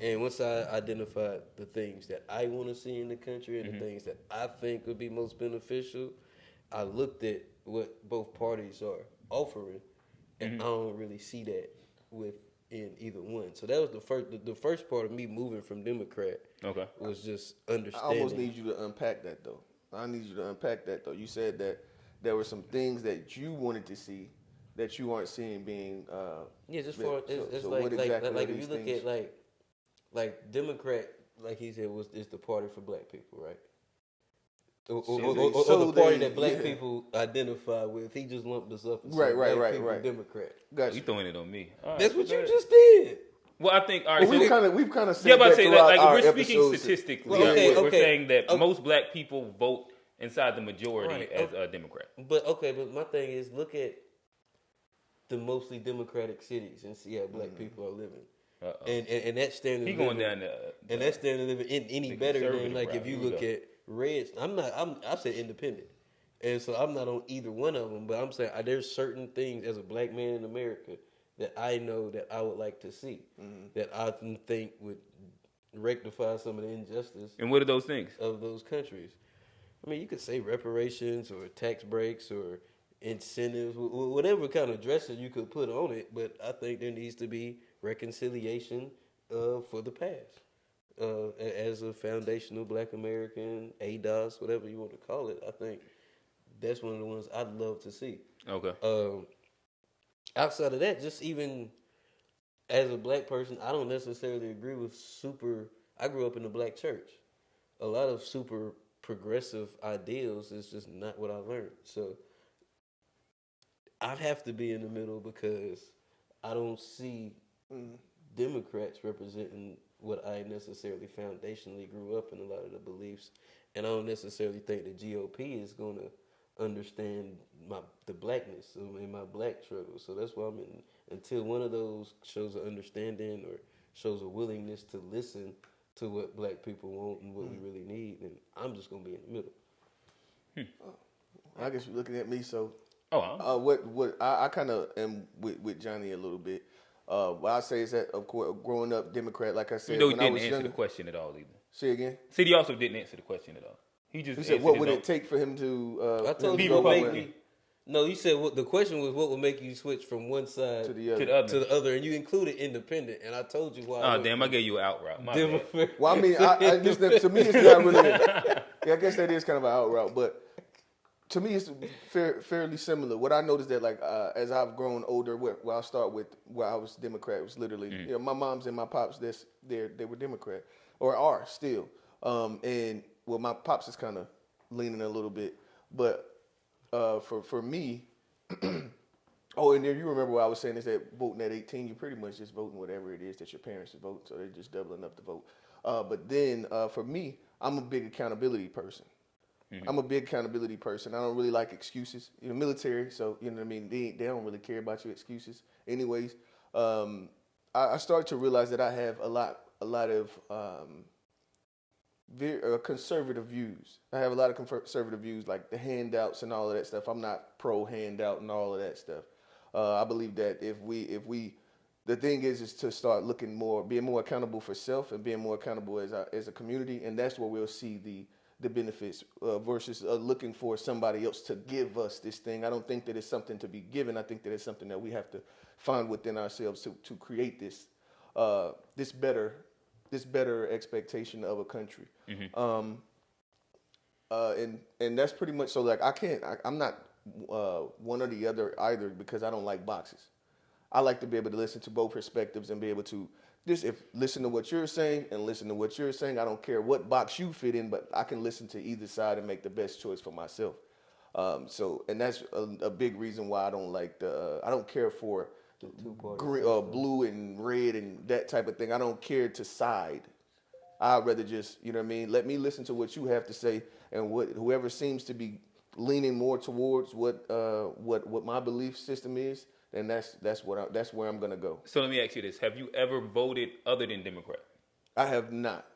C: And once I identified the things that I want to see in the country and the things that I think would be most beneficial, I looked at what both parties are offering, and I don't really see that within either one. So that was the first part of me moving from Democrat. Okay, was just understanding.
B: I almost need you to unpack that though. You said that there were some things that you wanted to see that you aren't seeing being.
C: Just for it's like if you look at like Democrat, like he said, is the party for black people, right? Or the party that black people identify with. He just lumped us up and said right. Democrat.
B: Gotcha.
D: You throwing it on me.
C: That's what you just did.
D: Well, I think all right.
B: We've kind of said that throughout our
D: we're speaking
B: episodes.
D: Statistically. We're saying that most black people vote inside the majority as a Democrat.
C: But my thing is, look at the mostly Democratic cities and see how black people are living. And that standard
D: he going down there.
C: And that standard living any better than like if you look at Reds. I said independent, and so I'm not on either one of them. But I'm saying there's certain things as a black man in America that I know that I would like to see, that I think would rectify some of the injustice.
D: And what are those things
C: of those countries? I mean, you could say reparations or tax breaks or incentives, whatever kind of dressing you could put on it. But I think there needs to be reconciliation for the past. As a foundational black American, ADOS, whatever you want to call it, I think that's one of the ones I'd love to see.
D: Okay.
C: Outside of that, just even as a black person, I don't necessarily agree with I grew up in the black church. A lot of super progressive ideals is just not what I learned. So I'd have to be in the middle because I don't see Democrats representing what I necessarily foundationally grew up in, a lot of the beliefs, and I don't necessarily think the GOP is going to understand the blackness in my black struggle. So that's why until one of those shows an understanding or shows a willingness to listen to what black people want and what we really need, then I'm just going to be in the middle.
B: I guess you're looking at me, so I kind of am with Johnny a little bit. What I say is that, of course, growing up Democrat, like I said,
D: he didn't answer the question at all either.
B: Say again?
D: He also didn't answer the question at all. He
B: said, what would it take for him to
C: I told you what make me. No, you said the question was what would make you switch from one side to the other, and you included independent, and I told you why.
D: Oh, damn, I gave you an out route.
B: Well, I mean, to me, it's not really. I guess that is kind of an out route, but to me, it's fairly similar. What I noticed that, like, as I've grown older, I'll start with where I was Democrat. It was literally, my moms and my pops. They were Democrat or are still. And well, my pops is kind of leaning a little bit, but for me, and then you remember what I was saying is that voting at 18, you're pretty much just voting whatever it is that your parents are voting, so they're just doubling up the vote. But then for me, I'm a big accountability person. I'm a big accountability person. I don't really like excuses. Military, so you know what I mean. They don't really care about your excuses. Anyways, I started to realize that I have a lot of very conservative views. I have a lot of conservative views, like the handouts and all of that stuff. I'm not pro handout and all of that stuff. I believe that if we, the thing is to start looking more, being more accountable for self and being more accountable as a community, and that's where we'll see the benefits versus looking for somebody else to give us this thing. I don't think that it's something to be given. I think that it's something that we have to find within ourselves to create this this better expectation of a country. Mm-hmm. And that's pretty much so. Like I'm not one or the other either because I don't like boxes. I like to be able to listen to both perspectives and be able to listen to what you're saying and listen to what you're saying. I don't care what box you fit in, but I can listen to either side and make the best choice for myself. And that's a big reason why I don't like I don't care for green, blue and red and that type of thing. I don't care to side. I'd rather just, you know what I mean? Let me listen to what you have to say, and whoever seems to be leaning more towards what my belief system is, then that's where I'm gonna go.
D: So let me ask you this: have you ever voted other than Democrat?
B: I have not.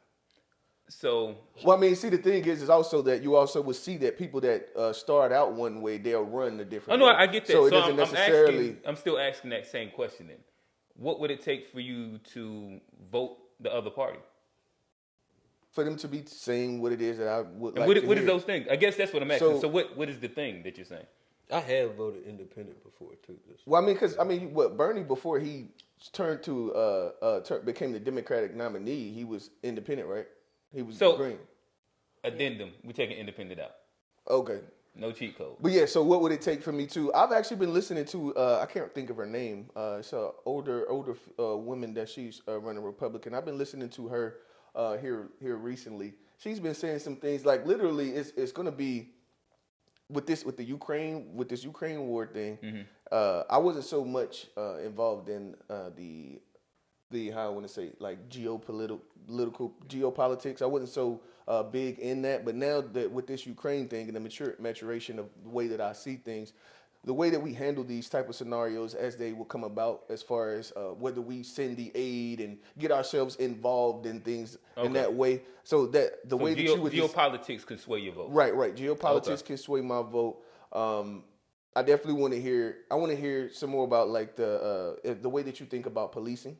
D: So,
B: well, I mean, see, the thing is also that you also will see that people that start out one way, they'll run a different way.
D: Oh no, I get that.
B: So it
D: so
B: doesn't necessarily.
D: I'm still asking that same question. Then, what would it take for you to vote the other party?
B: For them to be saying what it is that I would like
D: what
B: to hear.
D: What is those things? I guess that's what I'm asking. So
B: what
D: is the thing that you're saying?
C: I have voted independent before too.
B: Well, I mean, because what Bernie before he turned to became the Democratic nominee, he was independent, right? He was green.
D: Addendum: we taking independent out.
B: Okay.
D: No cheat code.
B: But yeah, so what would it take for me to? I've actually been listening to. I can't think of her name. It's a older woman that she's running Republican. I've been listening to her here recently. She's been saying some things like literally, it's going to be with this Ukraine war thing. Mm-hmm. I wasn't so much involved in the how I want to say like geopolitics. I wasn't so big in that, but now that with this Ukraine thing and the maturation of the way that I see things, the way that we handle these type of scenarios as they will come about, as far as whether we send the aid and get ourselves involved in things in that way, so that the way that you would
D: geopolitics can sway your vote.
B: Right. Geopolitics can sway my vote. I definitely want to hear. I want to hear some more about like the way that you think about policing.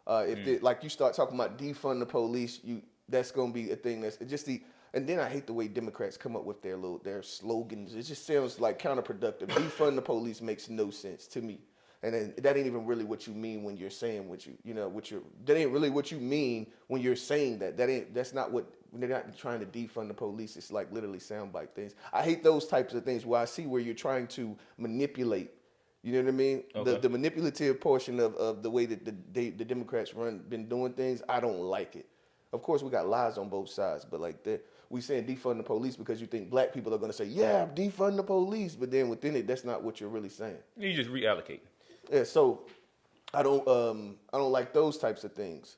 B: Like you start talking about defund the police, that's going to be a thing. That's just and then I hate the way Democrats come up with their slogans. It just sounds like counterproductive. Defund the police makes no sense to me, and then that ain't even really what you mean when you're saying that ain't really what you mean when you're saying that. That's not what they're not trying to defund the police. It's like literally soundbite things. I hate those types of things where I see where you're trying to manipulate. You know what I mean? Okay. The manipulative portion of the way that the Democrats been doing things, I don't like it. Of course, we got lies on both sides, but like we saying defund the police because you think black people are going to say, yeah, defund the police, but then within it, that's not what you're really saying.
D: You just reallocate.
B: Yeah, so I don't like those types of things.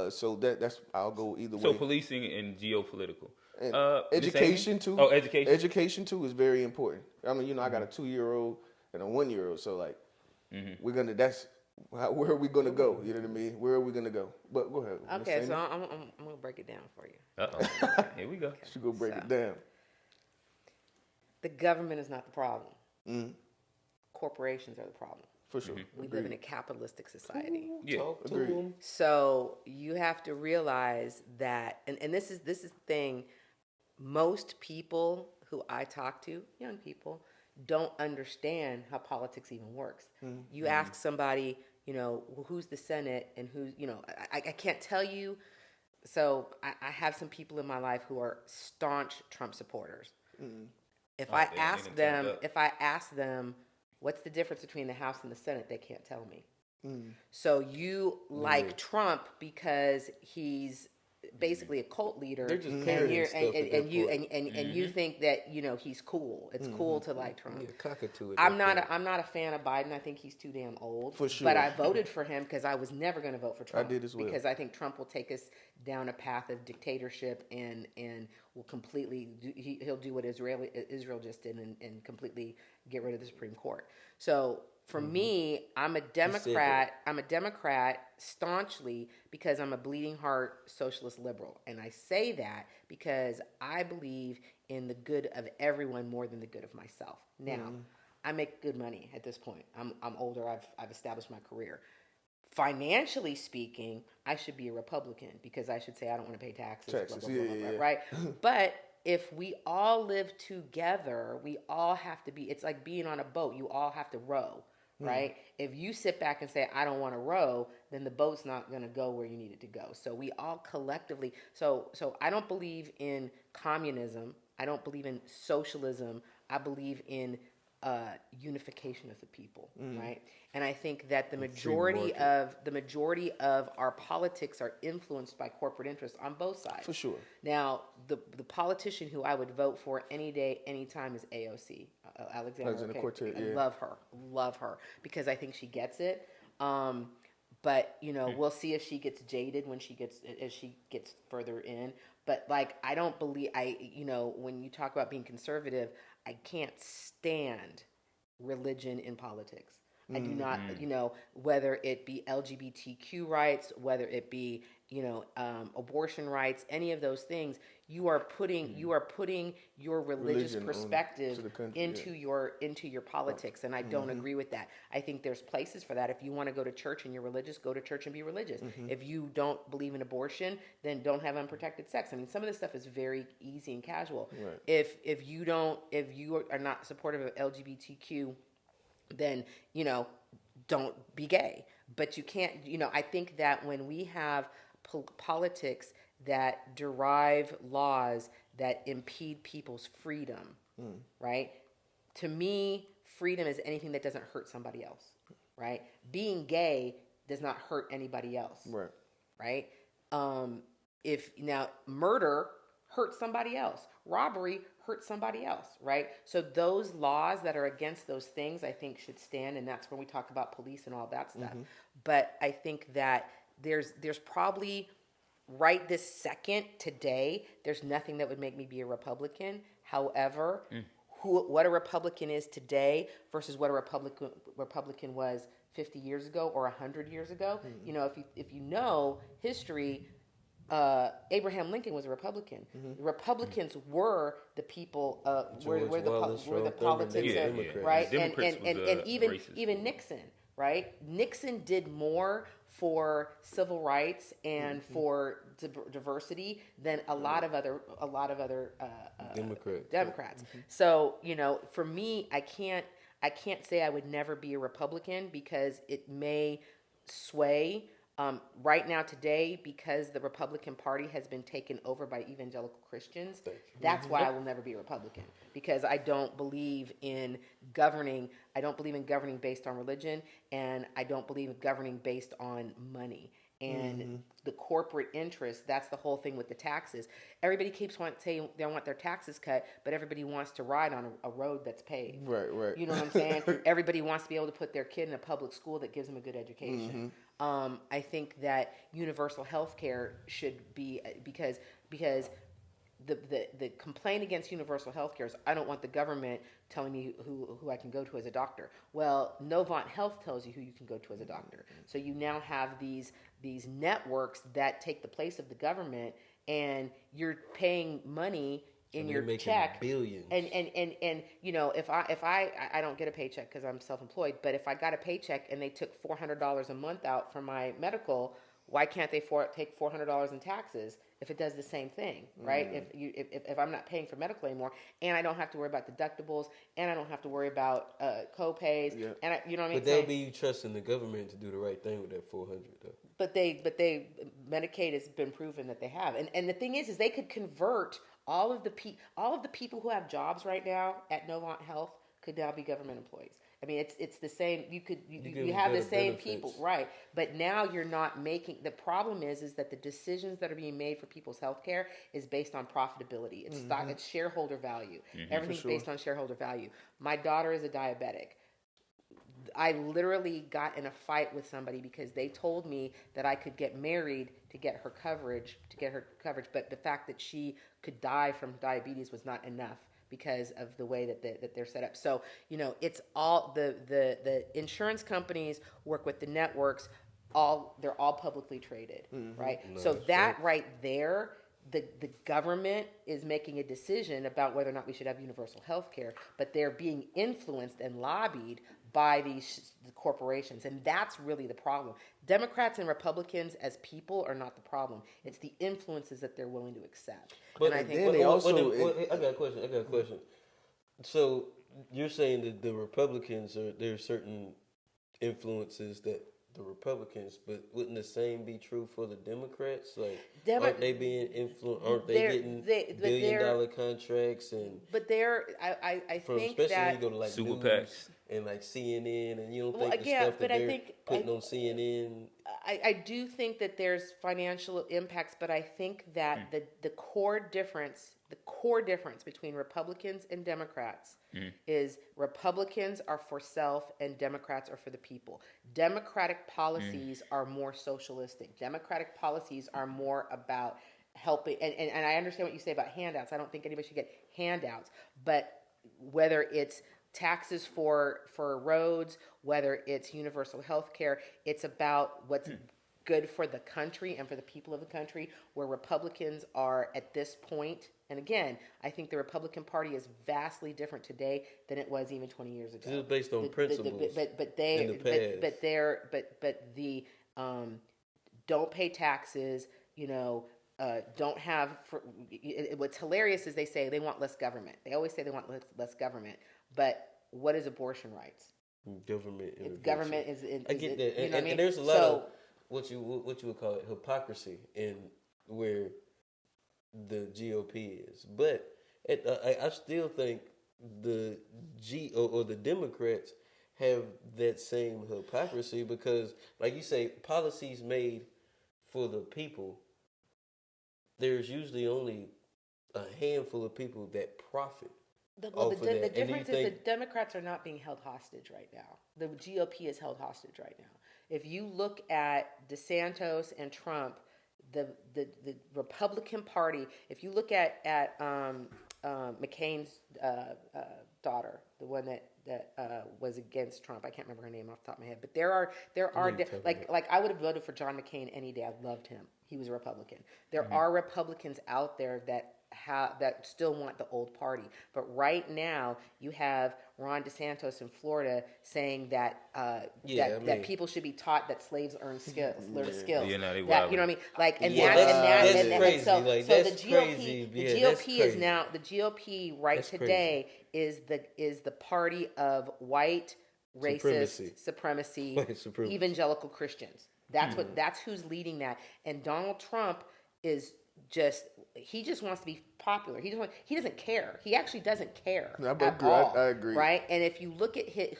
B: So that's I'll go either way.
D: So policing and geopolitical.
B: And education too.
D: Oh, education.
B: Education too is very important. I mean, I got a 2-year-old and a 1-year-old, so like where are we gonna go? You know what I mean? Where are we gonna go? But go ahead.
A: Okay, so I'm gonna break it down for you.
D: Uh-oh. Here we go.
B: Okay. She gonna break it down.
A: The government is not the problem. Mm-hmm. Corporations are the problem.
B: For sure.
A: Mm-hmm. We live in a capitalistic society.
D: Yeah.
B: Agreed.
A: So you have to realize that, and this is the thing. Most people who I talk to, young people, don't understand how politics even works. Mm-hmm. You ask somebody, who's the Senate and who's, I can't tell you. So I have some people in my life who are staunch Trump supporters. Mm-hmm. If I ask them, what's the difference between the House and the Senate, they can't tell me. Mm. So you like Trump because he's basically a cult leader,
C: they're just
A: and you think that he's cool. It's cool to like Trump.
C: Yeah, cockatoo.
A: I'm not a fan of Biden. I think he's too damn old.
B: For sure.
A: But I voted for him because I was never going to vote for Trump.
B: I did as well
A: because I think Trump will take us down a path of dictatorship and will completely he'll do what Israel just did and completely get rid of the Supreme Court. So For me, I'm a Democrat. I'm a Democrat staunchly because I'm a bleeding heart socialist liberal. And I say that because I believe in the good of everyone more than the good of myself. Now, I make good money at this point. I'm older. I've established my career. Financially speaking, I should be a Republican because I should say I don't want to pay taxes. Blah, blah, blah, blah, right? But if we all live together, we all have to be, it's like being on a boat. You all have to row, right? If you sit back and say, I don't want to row, then the boat's not going to go where you need it to go. So we all collectively, so I don't believe in communism. I don't believe in socialism. I believe in unification of the people, right? And I think that the majority of our politics are influenced by corporate interests on both sides.
B: For sure.
A: Now, the politician who I would vote for any day, anytime is AOC, Alexandra Cortez. I love her because I think she gets it. But we'll see if she gets jaded as she gets further in. But like, I don't believe when you talk about being conservative, I can't stand religion in politics. I do not, whether it be LGBTQ rights, whether it be, abortion rights, any of those things, you are putting your religious perspective into your politics, and I don't agree with that. I think there's places for that. If you want to go to church and you're religious, go to church and be religious. If you don't believe in abortion, then don't have unprotected sex. I mean, some of this stuff is very easy and casual. Right. If you are not supportive of LGBTQ, then don't be gay. But you can't. I think that when we have politics that derive laws that impede people's freedom, right? To me, freedom is anything that doesn't hurt somebody else, right? Being gay does not hurt anybody else, right? If now murder hurts somebody else, robbery hurts somebody else, right? So those laws that are against those things, I think, should stand, and that's when we talk about police and all that stuff. But I think that there's probably right this second today, there's nothing that would make me be a Republican. However, what a Republican is today versus what a Republican was 50 years ago or 100 years ago, if you know history, Abraham Lincoln was a Republican. The Republicans were the people, were the politics, right? And even Nixon, right? Nixon did more for civil rights and for diversity than a lot of other Democrats. So for me, I can't say I would never be a Republican because it may sway. Right now, today, because the Republican Party has been taken over by evangelical Christians, that's why I will never be a Republican. Because I don't believe in governing. I don't believe in governing based on religion, and I don't believe in governing based on money. And the corporate interest, that's the whole thing with the taxes. Everybody keeps saying they want their taxes cut, but everybody wants to ride on a road that's paved. Right. You know what I'm saying? Everybody wants to be able to put their kid in a public school that gives them a good education. I think that universal health care should be, because the complaint against universal health care is I don't want the government telling me who I can go to as a doctor. Well, Novant Health tells you who you can go to as a doctor. So you now have these networks that take the place of the government, and you're paying money in your check.
C: Billions.
A: And if I don't get a paycheck because I'm self-employed, but if I got a paycheck and they took $400 a month out for my medical, why can't they take $400 in taxes if it does the same thing, right? If I'm not paying for medical anymore, and I don't have to worry about deductibles, and I don't have to worry about co-pays, and you know what I mean?
C: But they'll be you trusting the government to do the right thing with that $400 though.
A: But Medicaid has been proven that they have, and the thing is they could convert all of the people who have jobs right now at Novant Health could now be government employees. I mean, it's the same. You have the same benefits. People, right? But now you're not making. The problem is that the decisions that are being made for people's health care is based on profitability. It's stock. It's shareholder value. Everything's based on shareholder value. My daughter is a diabetic. I literally got in a fight with somebody because they told me that I could get married to get her coverage, but the fact that she could die from diabetes was not enough because of the way that they're set up. So, it's all the insurance companies work with the networks. They're all publicly traded, right?
C: No,
A: So
C: that's
A: that
C: true.
A: right there, the government is making a decision about whether or not we should have universal health care, but they're being influenced and lobbied by these corporations, and that's really the problem. Democrats and Republicans as people are not the problem. It's the influences that they're willing to accept.
C: But
A: and I think
B: then they also,
C: I got a question. So you're saying that the Republicans there's certain influences that the Republicans, but wouldn't the same be true for the Democrats? Like, aren't they being influenced? Aren't they getting billion-dollar contracts and?
A: But I
C: From
A: think
C: especially
A: that
C: when you go to like
D: Super
C: news
D: PACs.
C: and like CNN, and you don't
A: Well,
C: think the
A: yeah,
C: stuff that
A: but I
C: they're
A: think
C: putting on CNN.
A: I do think that there's financial impacts, but I think that the core difference between Republicans and Democrats is Republicans are for self and Democrats are for the people. Democratic policies are more socialistic. Democratic policies are more about helping, and I understand what you say about handouts. I don't think anybody should get handouts, but whether it's taxes for roads, whether it's universal health care, it's about what's good for the country and for the people of the country, where Republicans are at this point. And again, I think the Republican Party is vastly different today than it was even 20 years ago.
C: This is based on principles.
A: But they don't pay taxes, don't have. What's hilarious is they say they want less government. They always say they want less government. But what is abortion rights?
C: Government intervention.
A: Government is
C: I get that,
A: you know
C: and
A: what I mean?
C: there's a lot of what you would call it hypocrisy in where the GOP is, but I still think the the Democrats have that same hypocrisy because, like you say, policies made for the people. There's usually only a handful of people that profit.
A: The
C: off of that.
A: difference is the Democrats are not being held hostage right now. The GOP is held hostage right now. If you look at DeSantis and Trump, the Republican Party, if you look at McCain's daughter, the one that was against Trump, I can't remember her name off the top of my head, but there are like I would have voted for John McCain any day. I loved him. He was a Republican. There are Republicans out there that still want the old party, but right now you have Ron DeSantis in Florida saying that that people should be taught that slaves learn skills.
D: Yeah, no, they
A: That, you know what I mean? Like, and
C: that's crazy.
A: so
C: Like,
A: so
C: that's
A: the GOP,
C: crazy.
A: the
C: Yeah,
A: GOP
C: that's
A: is
C: crazy.
A: now the GOP right
C: That's
A: today is the party of white racist supremacy,
C: White supremacy.
A: evangelical Christians. That's who's leading that. And Donald Trump is he just wants to be popular. He doesn't care. He actually doesn't care at all.
B: I agree.
A: Right? And if you look at he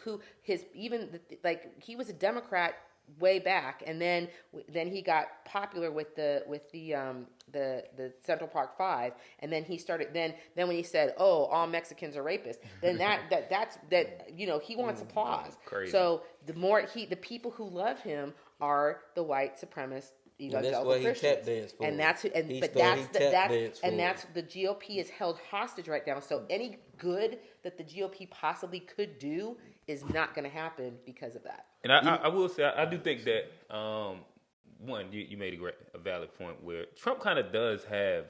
A: was a Democrat way back, and then he got popular with the Central Park Five, and then he started then when he said, "Oh, all Mexicans are rapists," then that's he wants applause.
D: Crazy.
A: So the people who love him are the white supremacist evangelical Christians, and that's the GOP is held hostage right now. So any good that the GOP possibly could do is not going to happen because of that.
D: And I will say, I do think that, one, you made a valid point where Trump kind of does have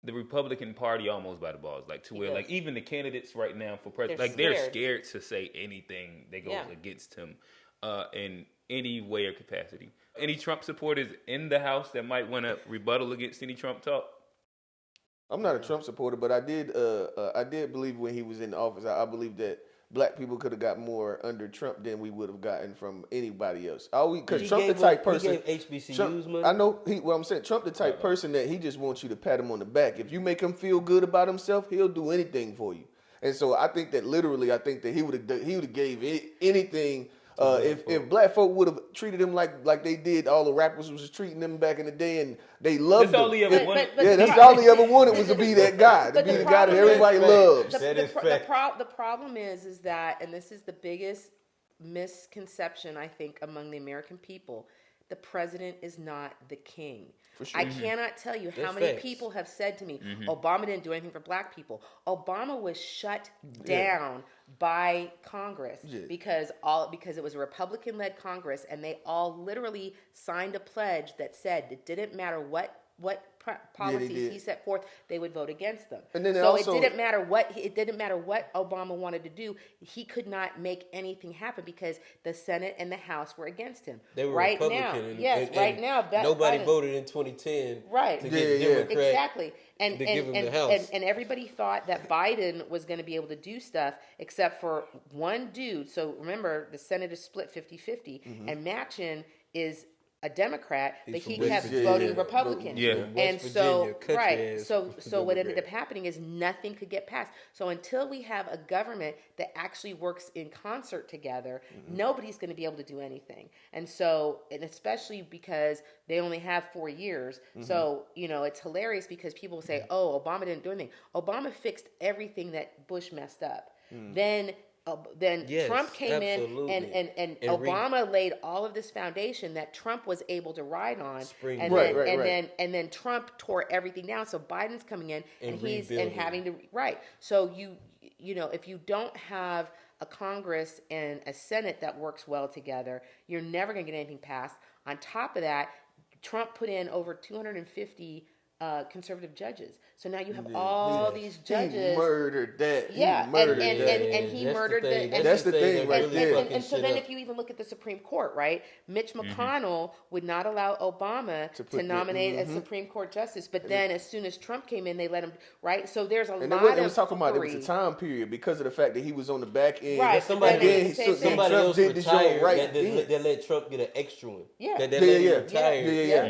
D: the Republican Party almost by the balls, like to where, like, even the candidates right now for president, they're scared to say anything that goes against him in any way or capacity. Any Trump supporters in the House that might want to rebuttal against any Trump talk?
B: I'm not a Trump supporter, but I did believe when he was in office, I believe that black people could have got more under Trump than we would have gotten from anybody else. Because Trump the type person.
C: He gave HBCUs
B: Trump,
C: money.
B: I know. I'm saying Trump the type person that he just wants you to pat him on the back. If you make him feel good about himself, he'll do anything for you. And so I think that he would have gave anything. If black folk would have treated him like they did, all the rappers was treating them back in the day, and they loved
D: That's all
B: him.
D: he ever wanted.
B: That's all he ever wanted was to be that guy, to be the guy that everybody loves.
A: The problem is that, and this is the biggest misconception I think among the American people, the president is not the king.
B: For sure.
A: I cannot tell you how
C: That's
A: many
C: facts.
A: people have said to me, Obama didn't do anything for black people. Obama was shut down by Congress because it was a Republican-led Congress, and they all literally signed a pledge that said it didn't matter what policies he set forth, they would vote against them.
B: And then
A: so
B: also,
A: it didn't matter what Obama wanted to do. He could not make anything happen because the Senate and the House were against him.
C: They were
A: right
C: Republican.
A: now, right now,
C: nobody
A: Biden,
C: voted in 2010
A: right?
C: to get Democrat.
A: Exactly. And
C: to give him the House.
A: And everybody thought that Biden was going to be able to do stuff except for one dude. So remember, the Senate is split 50-50, and Manchin is a Democrat, but he kept voting Republican. And so, so what ended up happening is nothing could get passed. So until we have a government that actually works in concert together, nobody's going to be able to do anything. And so, and especially because they only have 4 years. So, it's hilarious because people say, oh, Obama didn't do anything. Obama fixed everything that Bush messed up. Then Trump came in and Obama laid all of this foundation that Trump was able to ride on, and then Trump tore everything down. So Biden's coming in and he's having to So if you don't have a Congress and a Senate that works well together, you're never going to get anything passed. On top of that, Trump put in over 250 conservative judges. So now you have all these judges.
B: He murdered that.
A: Yeah, and he murdered the.
B: That's the thing right there.
A: And so then, if you even look at the Supreme Court, right? Mitch McConnell would not allow Obama to nominate a Supreme Court justice, but then as soon as Trump came in, they let him. Right, so there's a lot of.
B: It was talking about it was a time period because of the fact that he was on the back end.
A: Right,
C: somebody else retired that let Trump get an extra one.
A: Yeah,
C: that let him retire.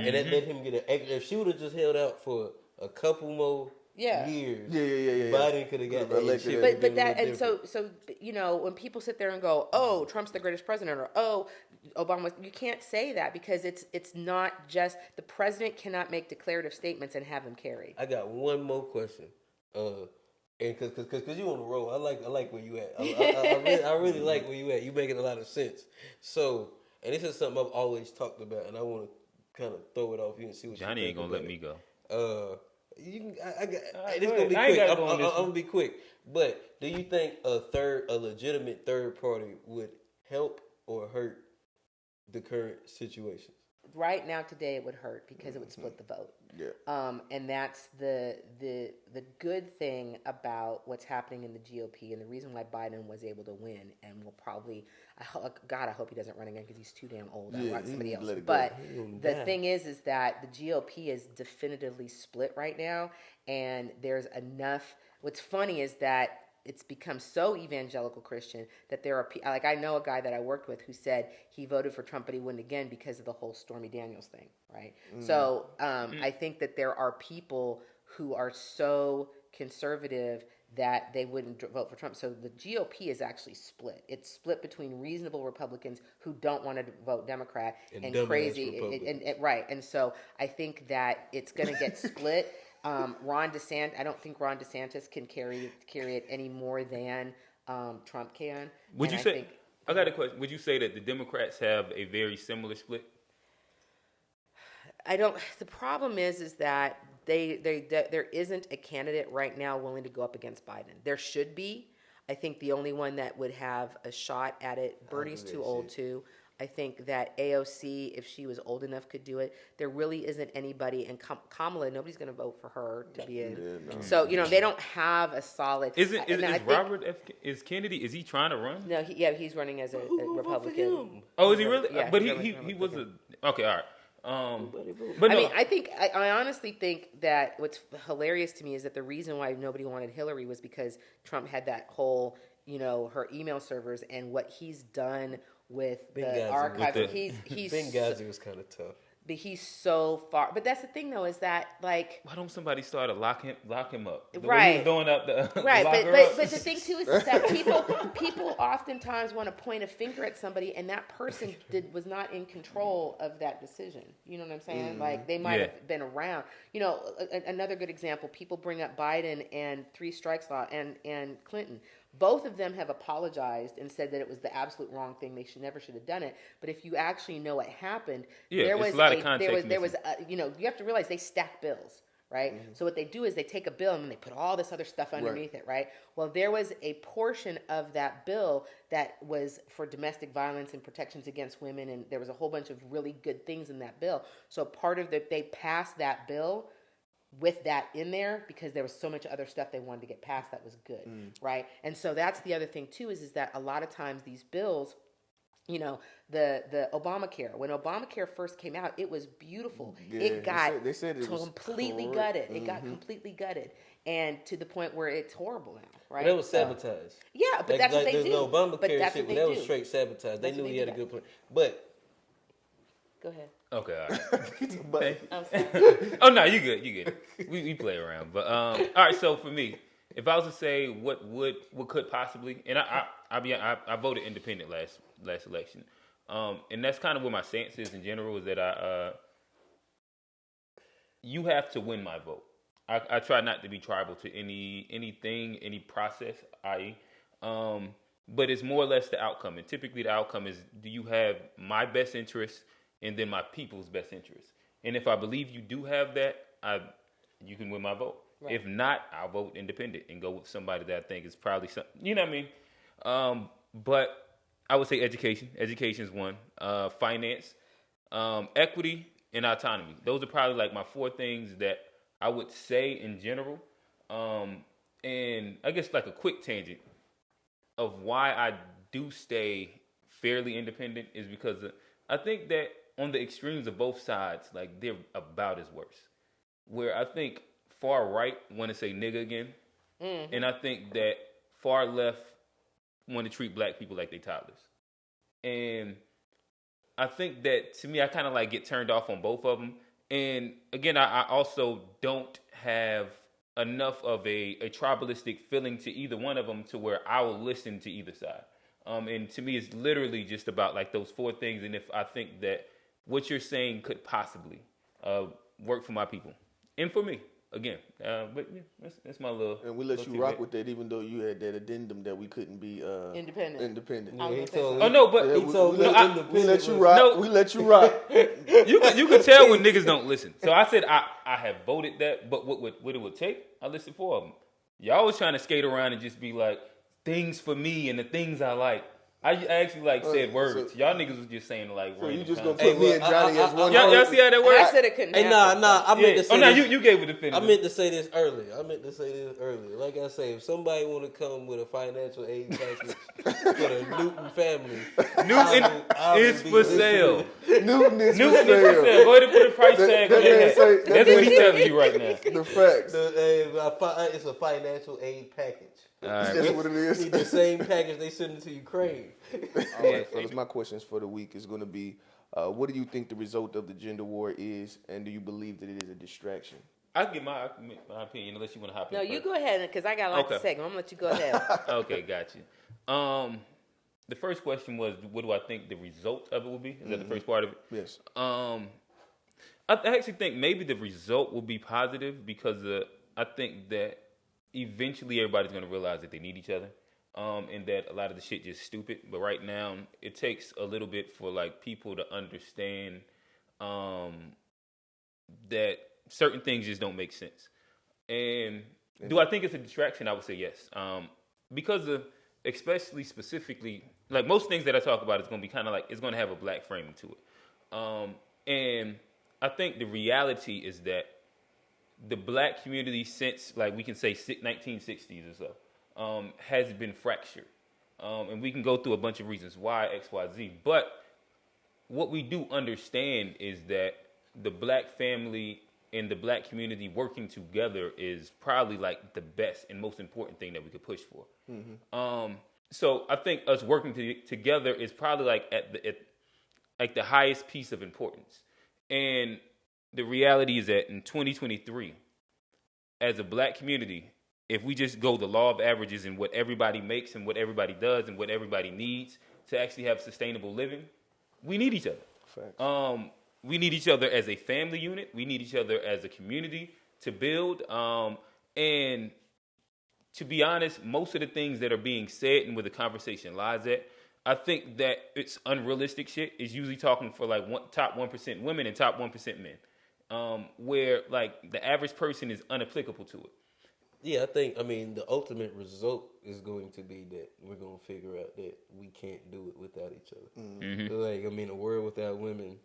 B: And
C: that let him get an extra. If she would have just held out for a couple more years, Biden could have got elected.
A: But that, and so when people sit there and go, "Oh, Trump's the greatest president," or "Oh, Obama," you can't say that because it's not just the president cannot make declarative statements and have them carried.
C: I got one more question, and because you on the roll, I like where you at. I really like where you at. You making a lot of sense. So, and this is something I've always talked about, and I want to kind of throw it off you and see what
D: Johnny ain't gonna let me go.
C: You can. It's gonna be quick. I'm gonna be quick. But do you think a legitimate third party would help or hurt the current situation?
A: Right now, today, it would hurt because it would split the vote.
B: Yeah.
A: And that's the good thing about what's happening in the GOP and the reason why Biden was able to win and will probably, I hope he doesn't run again because he's too damn old. I want somebody else. But the thing is that the GOP is definitively split right now, and there's enough. What's funny is that it's become so evangelical Christian that there are like I know a guy that I worked with who said he voted for Trump but he wouldn't again because of the whole Stormy Daniels thing, right? So I think that there are people who are so conservative that they wouldn't vote for Trump. So the GOP is actually split. It's split between reasonable Republicans who don't want to vote Democrat and crazy and so I think that it's going to get split. Ron DeSantis, I don't think Ron DeSantis can carry it any more than Trump can.
D: Would you say? I got a question. Would you say that the Democrats have a very similar split?
A: I don't. The problem is that there isn't a candidate right now willing to go up against Biden. There should be. I think the only one that would have a shot at it. Bernie's too old too. I think that AOC, if she was old enough, could do it. There really isn't anybody, and Kamala, nobody's going to vote for her to be in. So they don't have a solid.
D: Is Kennedy? Is he trying to run?
A: No, he's running as a Republican.
D: Oh, is he really?
A: Yeah,
D: but he was a okay. All right.
A: But no. I honestly think that what's hilarious to me is that the reason why nobody wanted Hillary was because Trump had that whole, her email servers and what he's done with the archives. He's
C: Benghazi was kind of tough.
A: But he's so far. But that's the thing, though, is that like
D: why don't somebody start to lock him up? The
A: right.
D: way he was throwing up the
A: right.
D: but
A: the thing too is that people oftentimes want to point a finger at somebody, and that person was not in control of that decision. You know what I'm saying? Like they might have been around. Another good example. People bring up Biden and 3 strikes law and Clinton. Both of them have apologized and said that it was the absolute wrong thing. They never should have done it. But if you actually know what happened, there was
D: a lot of context
A: there was you have to realize they stack bills. Right? So what they do is they take a bill and then they put all this other stuff underneath it, right? Well, there was a portion of that bill that was for domestic violence and protections against women, and there was a whole bunch of really good things in that bill. So part of they passed that bill with that in there because there was so much other stuff they wanted to get passed that was good, right? And so that's the other thing too is that a lot of times these bills, the Obamacare. When Obamacare first came out, it was beautiful.
B: Yeah,
A: it got
B: they said it
A: completely
B: was
A: gutted. It got completely gutted, and to the point where it's horrible now, right?
C: But it was sabotage.
A: Yeah, but that's what they do.
C: The Obamacare
A: but that's
C: shit,
A: what they
C: that
A: do.
C: was straight sabotage. They
A: That's
C: knew
A: what
C: he
A: they
C: had a
A: do.
C: good plan. But
A: Go ahead.
D: Okay, all right.
B: But
A: I'm sorry.
D: Oh no, you good. We play around, but all right. So for me, if I was to say what could possibly, and I voted independent last election, and that's kind of where my stance is in general is that you have to win my vote. I try not to be tribal to any process, i.e. But it's more or less the outcome, and typically the outcome is: do you have my best interest and then my people's best interest? And if I believe you do have that, you can win my vote. Right. If not, I'll vote independent and go with somebody that I think is probably something. You know what I mean? But I would say education. Education is one. Finance, equity, and autonomy. Those are probably like my four things that I would say in general. And I guess like a quick tangent of why I do stay fairly independent is because I think that on the extremes of both sides, like they're about as worse. Where I think far right want to say nigga again, and I think that far left want to treat black people like they toddlers. And I think that to me, I kind of like get turned off on both of them. And again, I also don't have enough of a tribalistic feeling to either one of them to where I will listen to either side. And to me, it's literally just about like those four things. And if I think that what you're saying could possibly work for my people and for me, again. But yeah, that's my little.
B: And we let you rock with that, even though you had that addendum that we couldn't be independent.
C: yeah, he
D: Oh no, but
B: we let you rock.
D: No.
B: We let you rock.
D: You can tell when niggas don't listen. So I said I have voted that, but what it would take, I listened for them. Y'all was trying to skate around and just be like things for me and the things I like. I actually said words. Y'all niggas was just saying like.
B: So you just
D: content.
B: gonna put me and Johnny as one?
D: Y'all see how that works?
A: I said it couldn't happen.
C: I meant to say.
D: Oh no, you gave it the finish.
C: I meant to say this earlier. Like I say, if somebody want to come with a financial aid package for the Newton family,
D: Newton is for sale.
B: Newton is
D: for sale. Go ahead and put a price tag on that. That's what he's telling you right now.
B: The facts.
C: It's a financial aid package.
D: Right.
B: That's what it is.
C: Need the same package they send to Ukraine.
B: All right, fellas. My questions for the week is going to be: what do you think the result of the gender war is, and do you believe that it is a distraction?
D: I can give my opinion unless you want to hop in.
A: No, you go ahead because I got a lot to say. I'm gonna let you go ahead.
D: Okay, got you. The first question was, what do I think the result of it will be? Is that the first part of it?
B: Yes.
D: I actually think maybe the result will be positive because I think that eventually everybody's going to realize that they need each other, and that a lot of the shit just stupid. But right now, it takes a little bit for like people to understand that certain things just don't make sense. And do I think it's a distraction? I would say yes, because especially specifically, like most things that I talk about, it's going to be kind of like it's going to have a black framing to it, and I think the reality is that the black community since, like we can say 1960s or so, has been fractured. And we can go through a bunch of reasons why, X, Y, Z. But what we do understand is that the black family and the black community working together is probably like the best and most important thing that we could push for. Mm-hmm. So I think us working together is probably like at the highest piece of importance. And the reality is that in 2023, as a black community, if we just go the law of averages and what everybody makes and what everybody does and what everybody needs to actually have sustainable living, we need each other.
B: Facts.
D: We need each other as a family unit. We need each other as a community to build. And to be honest, most of the things that are being said and where the conversation lies at, I think that it's unrealistic shit. Is usually talking for like top 1% women and top 1% men, where like the average person is unapplicable to it.
C: Yeah, I mean, the ultimate result is going to be that we're going to figure out that we can't do it without each other.
D: Mm-hmm.
C: Like, I mean, a world without women,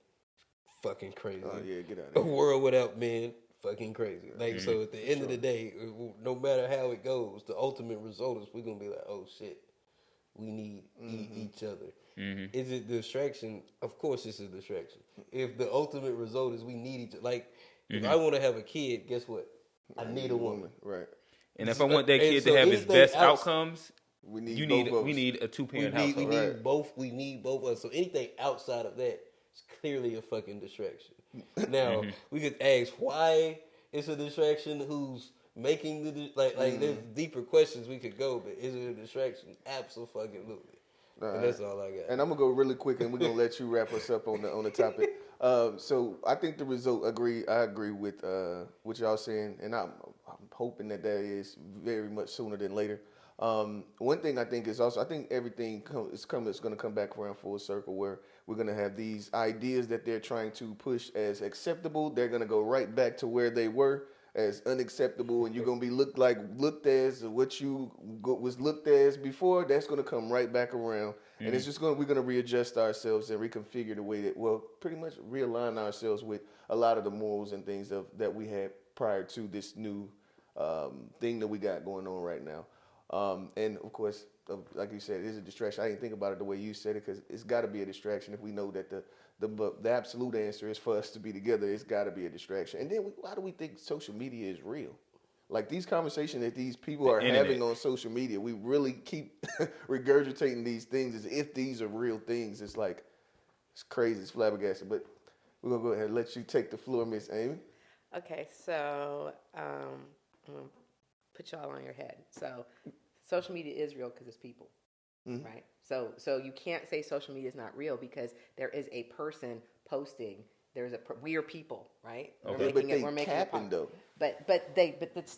C: fucking crazy.
B: Oh, yeah, get out of
C: A
B: here.
C: world without men, fucking crazy. Like, so at the end of the day, no matter how it goes, the ultimate result is we're going to be like, oh, shit, we need each other.
D: Mm-hmm.
C: Is it distraction? Of course it's a distraction. If the ultimate result is we need each other. Like, if I want to have a kid, guess what? I need a woman.
B: Right.
D: And if I want that kid
C: so
D: to have his
C: anything
D: best
C: outs-
D: outcomes,
B: We need
D: we
B: both of us.
D: need a two-parent
C: We
D: household.
C: need both. We need both of us. So anything outside of that is clearly a fucking distraction. Now we could ask why it's a distraction. Who's making the like? There's deeper questions we could go, but is it a distraction? Absolutely. And that's all I got.
B: And I'm gonna go really quick, and we're gonna let you wrap us up on the topic. So I think the result. I agree with what y'all saying, and I'm hoping that is very much sooner than later. One thing I think is also I think everything is going to come back around full circle where we're going to have these ideas that they're trying to push as acceptable. They're going to go right back to where they were as unacceptable, and you're going to be looked as what you was looked as before. That's going to come right back around, and it's just we're going to readjust ourselves and reconfigure the way that pretty much realign ourselves with a lot of the morals and things that we had prior to this new thing that we got going on right now. And of course, like you said, it is a distraction. I didn't think about it the way you said it because it's got to be a distraction if we know that the absolute answer is for us to be together. It's got to be a distraction. And then why do we think social media is real? Like these conversations that these people are having on social media, we really keep regurgitating these things as if these are real things. It's like, it's crazy. It's flabbergasted. But we're going to go ahead and let you take the floor, Miss Amy.
A: Okay, so I'm going to put y'all on your head. So social media is real because it's people, right? So you can't say social media is not real because there is a person posting. We are people, right?
B: Okay. We're making capping though.
A: But that's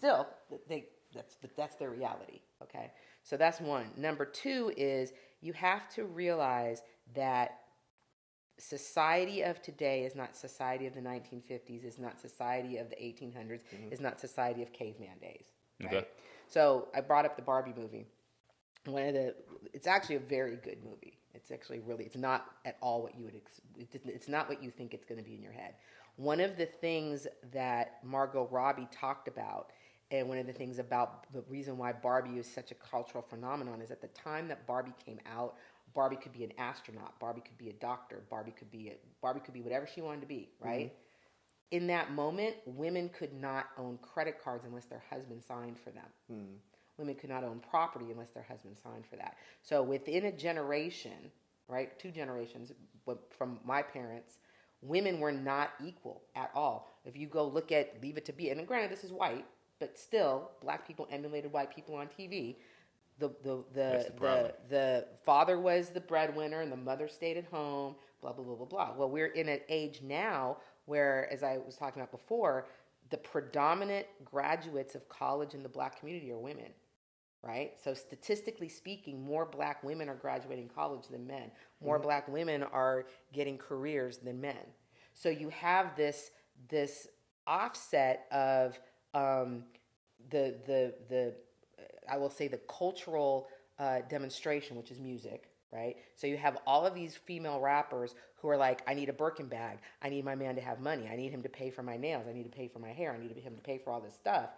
A: their reality. Okay, so that's one. Number two is you have to realize that society of today is not society of the 1950s, is not society of the 1800s, is not society of caveman days. Right? Okay. So I brought up the Barbie movie. It's actually a very good movie. It's actually it's not at all what you would, it's not what you think it's going to be in your head. One of the things that Margot Robbie talked about, and one of the things about the reason why Barbie is such a cultural phenomenon is at the time that Barbie came out, Barbie could be an astronaut, Barbie could be a doctor, Barbie could be whatever she wanted to be, right? In that moment, women could not own credit cards unless their husband signed for them. Women could not own property unless their husband signed for that. So within a generation, right, 2 generations from my parents, women were not equal at all. If you go look at Leave It to Beaver, and granted this is white, but still, black people emulated white people on TV. The father was the breadwinner and the mother stayed at home, blah, blah, blah, blah, blah. Well, we're in an age now where, as I was talking about before, the predominant graduates of college in the black community are women, right? So statistically speaking, more black women are graduating college than men. More black women are getting careers than men. So you have this offset of I will say the cultural demonstration, which is music, right? So you have all of these female rappers who are like, I need a Birkin bag. I need my man to have money. I need him to pay for my nails. I need to pay for my hair. I need him to pay for all this stuff.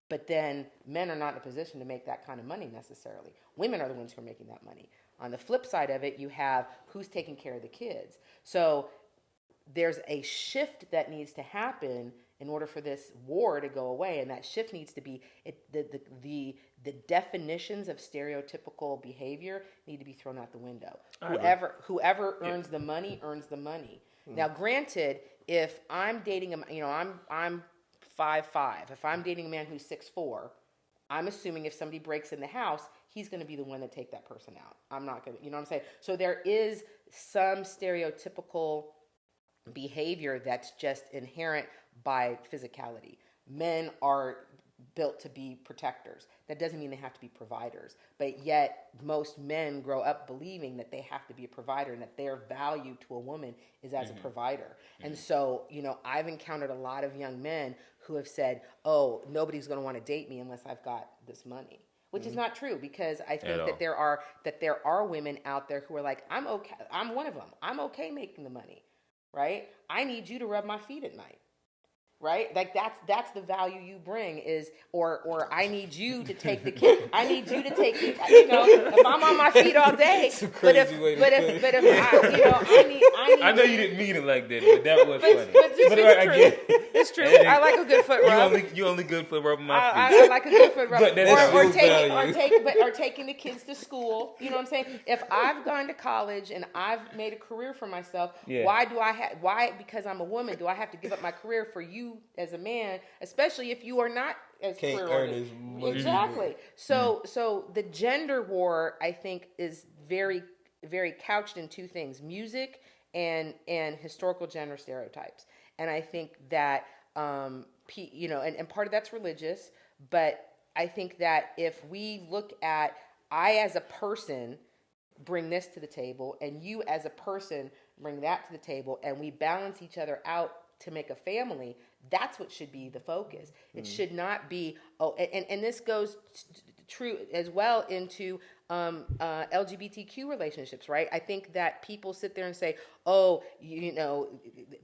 A: But then men are not in a position to make that kind of money necessarily. Women are the ones who are making that money. On the flip side of it, you have who's taking care of the kids. So there's a shift that needs to happen in order for this war to go away, and that shift needs to be the definitions of stereotypical behavior need to be thrown out the window. Whoever earns the money earns the money. Now, granted, if I'm dating I'm 5'5". If I'm dating a man who's 6'4", I'm assuming if somebody breaks in the house, he's going to be the one to take that person out. I'm not going to, you know what I'm saying? So there is some stereotypical behavior that's just inherent by physicality. Men are built to be protectors. That doesn't mean they have to be providers. But yet, most men grow up believing that they have to be a provider and that their value to a woman is as a provider. And so, I've encountered a lot of young men who have said, oh, nobody's going to want to date me unless I've got this money. Which is not true, because I think that there are women out there who are like, I'm okay. I'm one of them. I'm okay making the money, right? I need you to rub my feet at night. Right? Like that's the value you bring is, or I need you to take the kid. I need you to take, if I'm on my feet all day, but if I
D: know you didn't mean it like that, but that was funny.
A: But it's true. I like a good foot rub.
D: You only good for rubbing my feet.
A: I like a good foot rub.
D: But
A: or taking the kids to school. You know what I'm saying? If I've gone to college and I've made a career for myself, why because I'm a woman do I have to give up my career for you as a man, especially if you are not as
C: can't
A: career
C: earn
A: oriented.
C: as much.
A: Exactly. So the gender war, I think, is very, very couched in two things: music and historical gender stereotypes. And I think that and part of that's religious, but I think that if we look at I as a person bring this to the table, and you as a person bring that to the table, and we balance each other out to make a family, that's what should be the focus. It should not be, and this goes true as well into LGBTQ relationships, right? I think that people sit there and say,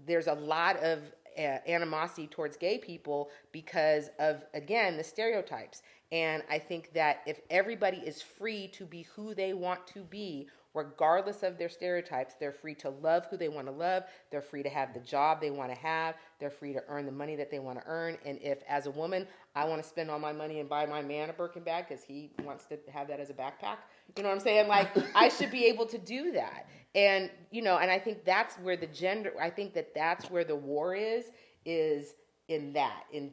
A: there's a lot of animosity towards gay people because of, again, the stereotypes. And I think that if everybody is free to be who they want to be, regardless of their stereotypes, they're free to love who they want to love. They're free to have the job they want to have. They're free to earn the money that they want to earn. And if, as a woman, I want to spend all my money and buy my man a Birkin bag because he wants to have that as a backpack, you know what I'm saying? Like, I should be able to do that. And, and I think that's where that's where the war is in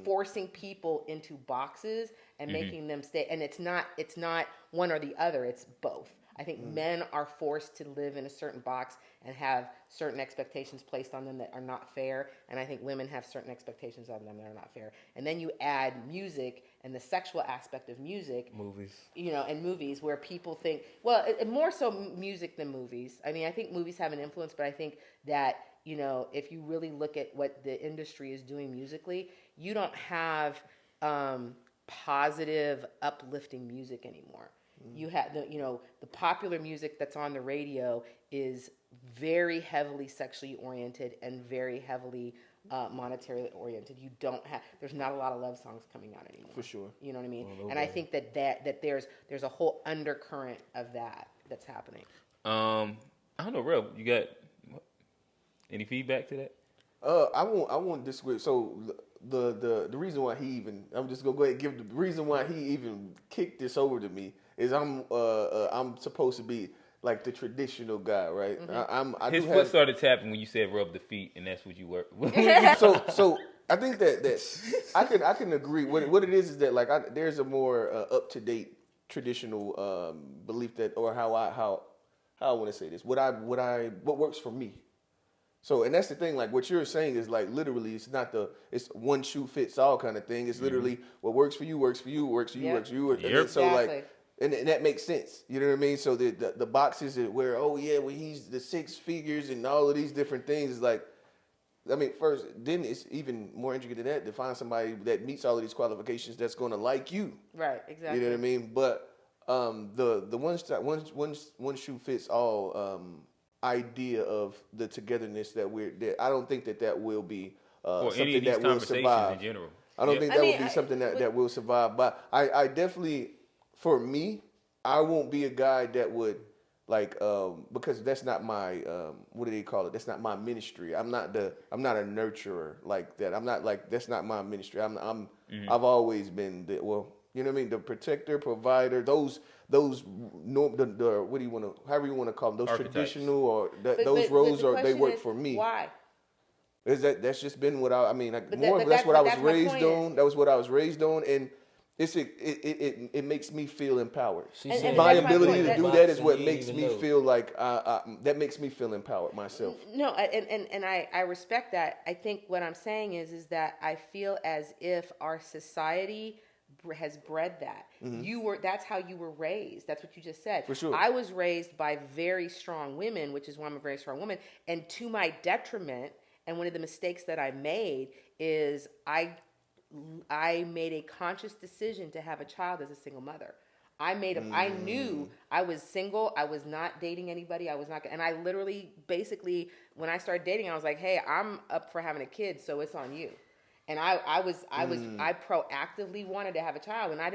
A: forcing people into boxes and making them stay. And it's not one or the other, it's both. I think men are forced to live in a certain box and have certain expectations placed on them that are not fair. And I think women have certain expectations on them that are not fair. And then you add music and the sexual aspect of music.
C: Movies.
A: And movies where people think, more so music than movies. I mean, I think movies have an influence, but I think that, if you really look at what the industry is doing musically, you don't have positive, uplifting music anymore. You have the popular music that's on the radio is very heavily sexually oriented and very heavily monetarily oriented. There's not a lot of love songs coming out anymore.
B: For sure.
A: You know what I mean? And I think that there's a whole undercurrent of that's happening.
D: I don't know, Reb, you got any feedback to that?
B: I won't disagree. So the reason why I'm just gonna go ahead and give the reason why he even kicked this over to me is I'm supposed to be like the traditional guy, right?
A: Mm-hmm.
D: His foot started tapping when you said rub the feet, and that's what you were.
B: So I think that I can agree. What it is that like there's a more up to date traditional belief that, or how I want to say this, what works for me. So, and that's the thing, like what you're saying is like literally it's one shoe fits all kind of thing. It's literally what works for you, works for you, works for you, works for you. And so like, and that makes sense. You know what I mean? So the boxes that where, he's the six figures and all of these different things is like, I mean, first, then it's even more intricate than that to find somebody that meets all of these qualifications that's going to like you.
A: Right, exactly.
B: You know what I mean? But the one shoe fits all idea of the togetherness that I don't think that will be something that will survive.
D: In general.
B: I don't think that will be something that will survive. But I definitely, for me, I won't be a guy that would like because that's not my what do they call it? That's not my ministry. I'm not a nurturer like that. I'm not like that's not my ministry. I've always been you know what I mean, the protector, provider, those what do you want to, however you want to call them, those
D: archetypes.
B: Traditional or those roles they work for me.
A: Why?
B: That's just been what that's what I was raised on. That was what I was raised on, and it makes me feel empowered.
A: And
B: My
A: that's my
B: ability
A: point.
B: to do that is what makes me feel like that makes me feel empowered myself.
A: No, and I respect that. I think what I'm saying is that I feel as if our society has bred that. That's how you were raised. That's what you just said.
B: For sure.
A: I was raised by very strong women, which is why I'm a very strong woman. And to my detriment, and one of the mistakes that I made is I made a conscious decision to have a child as a single mother. I knew I was single. I was not dating anybody. I was not, and I literally, basically, when I started dating, I was like, "Hey, I'm up for having a kid, so it's on you." And I proactively wanted to have a child, and I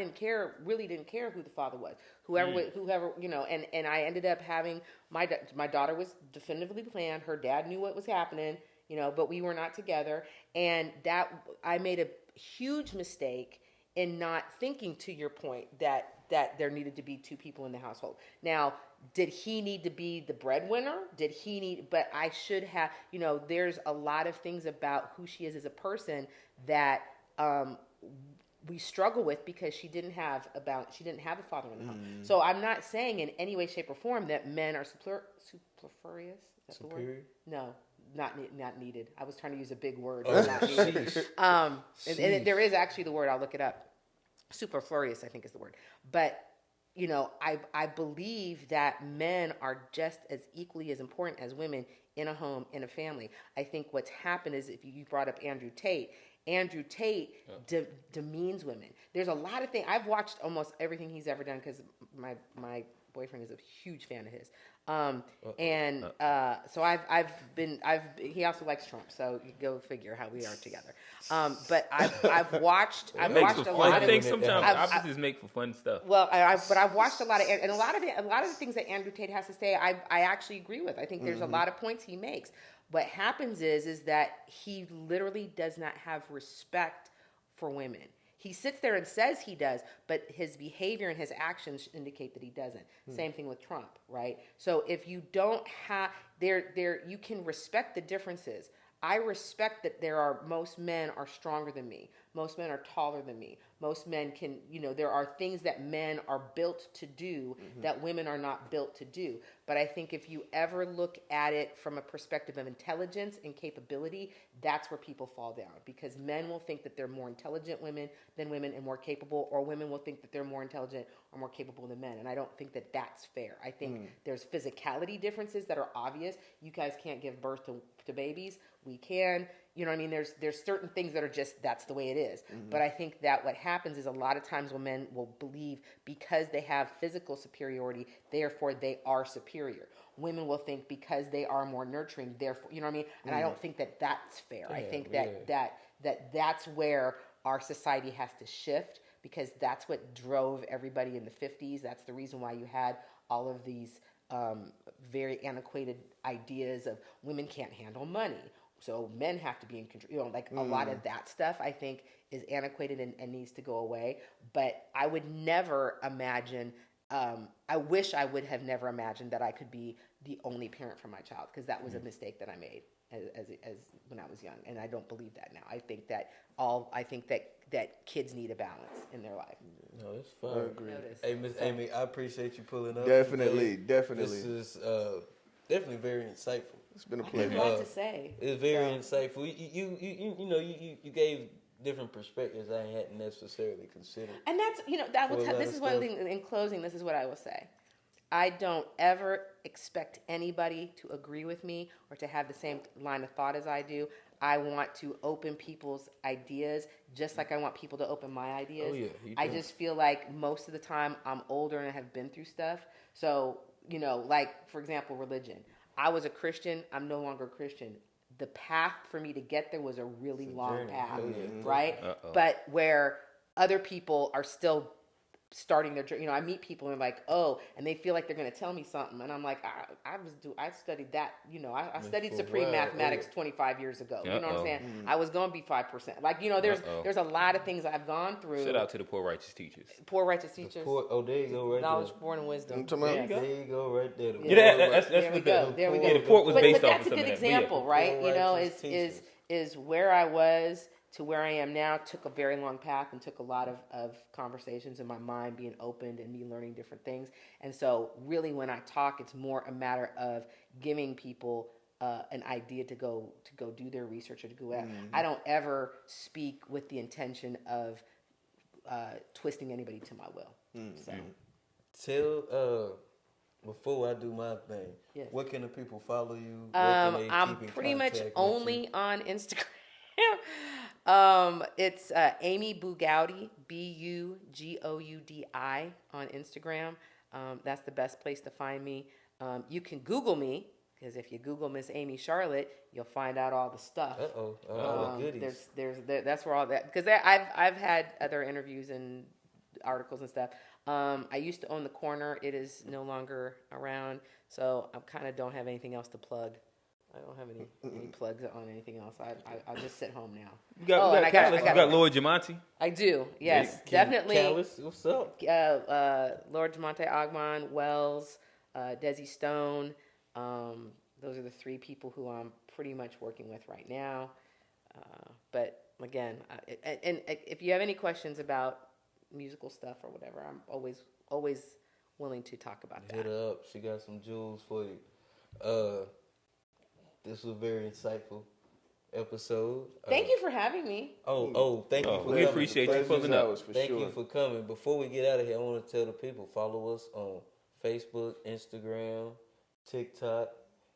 A: really didn't care who the father was, whoever, and I ended up having my daughter was definitively planned. Her dad knew what was happening, but we were not together, and that I made a huge mistake in not thinking, to your point, that there needed to be two people in the household. Now, did he need to be the breadwinner? But I should have, there's a lot of things about who she is as a person that we struggle with because she didn't have a father in the home. So I'm not saying in any way, shape, or form that men are superfluous. Is that the word? No. Not needed. I was trying to use a big word. Not needed. And there is actually the word. I'll look it up. Superfluous, I think, is the word. But I believe that men are just as equally as important as women in a home, in a family. I think what's happened is, if you brought up Andrew Tate demeans women. There's a lot of things. I've watched almost everything he's ever done because my boyfriend is a huge fan of his. So he also likes Trump, so you go figure how we are together. But I've watched a lot of.
D: I think sometimes opposites make for fun stuff.
A: Well, but I've watched a lot of the things that Andrew Tate has to say, I actually agree with. I think there's a lot of points he makes. What happens is that he literally does not have respect for women. He sits there and says he does, but his behavior and his actions indicate that he doesn't. Same thing with Trump, right? So if you don't have you can respect the differences. I respect that most men are stronger than me. Most men are taller than me. Most men can, there are things that men are built to do that women are not built to do. But I think if you ever look at it from a perspective of intelligence and capability, that's where people fall down. Because men will think that they're more intelligent than women and more capable, or women will think that they're more intelligent or more capable than men. And I don't think that that's fair. I think there's physicality differences that are obvious. You guys can't give birth to babies. We can. You know what I mean? There's certain things that are just, that's the way it is. But I think that what happens is a lot of times when men will believe because they have physical superiority, therefore they are superior. Women will think because they are more nurturing, therefore, you know what I mean? And I don't think that that's fair. I think that's where our society has to shift, because that's what drove everybody in the 50s. That's the reason why you had all of these very antiquated ideas of women can't handle money, so men have to be in control. A lot of that stuff, I think, is antiquated and needs to go away. But I would never imagine, I wish I would have never imagined that I could be the only parent for my child, because that was a mistake that I made as when I was young. And I don't believe that now. I think that kids need a balance in their life.
C: No, it's fine. I agree. Hey, Miss Amy, I appreciate you pulling up.
B: Definitely.
C: This is definitely very insightful.
B: It's been a pleasure.
A: I have to say.
C: It's very insightful. You gave different perspectives I hadn't necessarily considered.
A: And that's, this is one thing, in closing, this is what I will say. I don't ever expect anybody to agree with me or to have the same line of thought as I do. I want to open people's ideas just like I want people to open my ideas.
C: Oh, yeah,
A: I just feel like most of the time I'm older and I have been through stuff. So, for example, religion. I was a Christian. I'm no longer a Christian. The path for me to get there was a really long path, right? But where other people are still starting their journey. I meet people and and they feel like they're going to tell me something, and I'm like, I studied that. I studied supreme mathematics 25 years ago. You know what I'm saying? I was going to be 5%. There's a lot of things I've gone through.
D: Shout out to the poor righteous teachers.
A: Poor righteous teachers.
C: There you go, right
A: Knowledge, born, and wisdom.
C: there you go, right there.
D: That's
A: there we go.
D: Yeah, the port was based off of
A: But that's a good example, right? Is where I was to where I am now took a very long path and took a lot of conversations in my mind being opened and me learning different things. And so really when I talk, it's more a matter of giving people an idea to go do their research or to go out. I don't ever speak with the intention of twisting anybody to my will. So
C: Tell before I do my thing,
A: yes.
C: Where can the people follow you? Where can they
A: I'm
C: keep in
A: pretty much
C: contact with
A: only
C: you?
A: on Instagram. It's Amy Bugoudi, Bugoudi on Instagram. That's the best place to find me. You can Google me, because if you Google Miss Amy Charlotte, you'll find out all the stuff.
C: Goodies.
A: That's where all that, because I've had other interviews and articles and stuff. I used to own the Corner. It is no longer around, so I kind of don't have anything else to plug. I don't have any plugs on anything else. I'll just sit home now.
D: You got Lord Jamonte?
A: I do, yes. Definitely.
C: Callis, what's up?
A: Lord Jamonte Ogman, Wells, Desi Stone. Those are the three people who I'm pretty much working with right now. But again, and if you have any questions about musical stuff or whatever, I'm always willing to talk about that.
C: Hit her up. She got some jewels for you. This was a very insightful episode.
A: Thank you for having me.
C: Thank you for coming.
D: We appreciate you pulling up.
C: Thank you for coming. Before we get out of here, I want to tell the people, follow us on Facebook, Instagram, TikTok,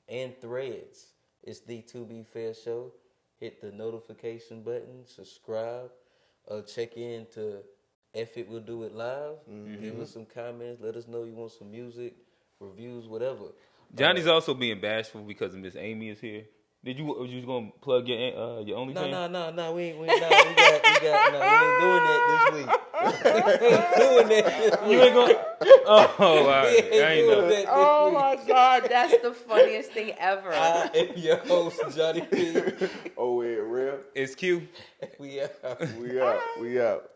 C: and Threads. It's the To Be Fair Show. Hit the notification button, subscribe, check in to F It Will Do It Live. Give us some comments. Let us know you want some music, reviews, whatever.
D: Johnny's also being bashful because Miss Amy is here. Was you gonna plug your OnlyFans?
C: No. We ain't doing that this week. We ain't doing that this week.
D: You ain't gonna. Oh, all right. I ain't know.
A: Oh my God, that's the funniest thing ever.
C: I am your host, Johnny P.
B: Oh, wait, real?
D: It's Q.
C: We out.
B: We out.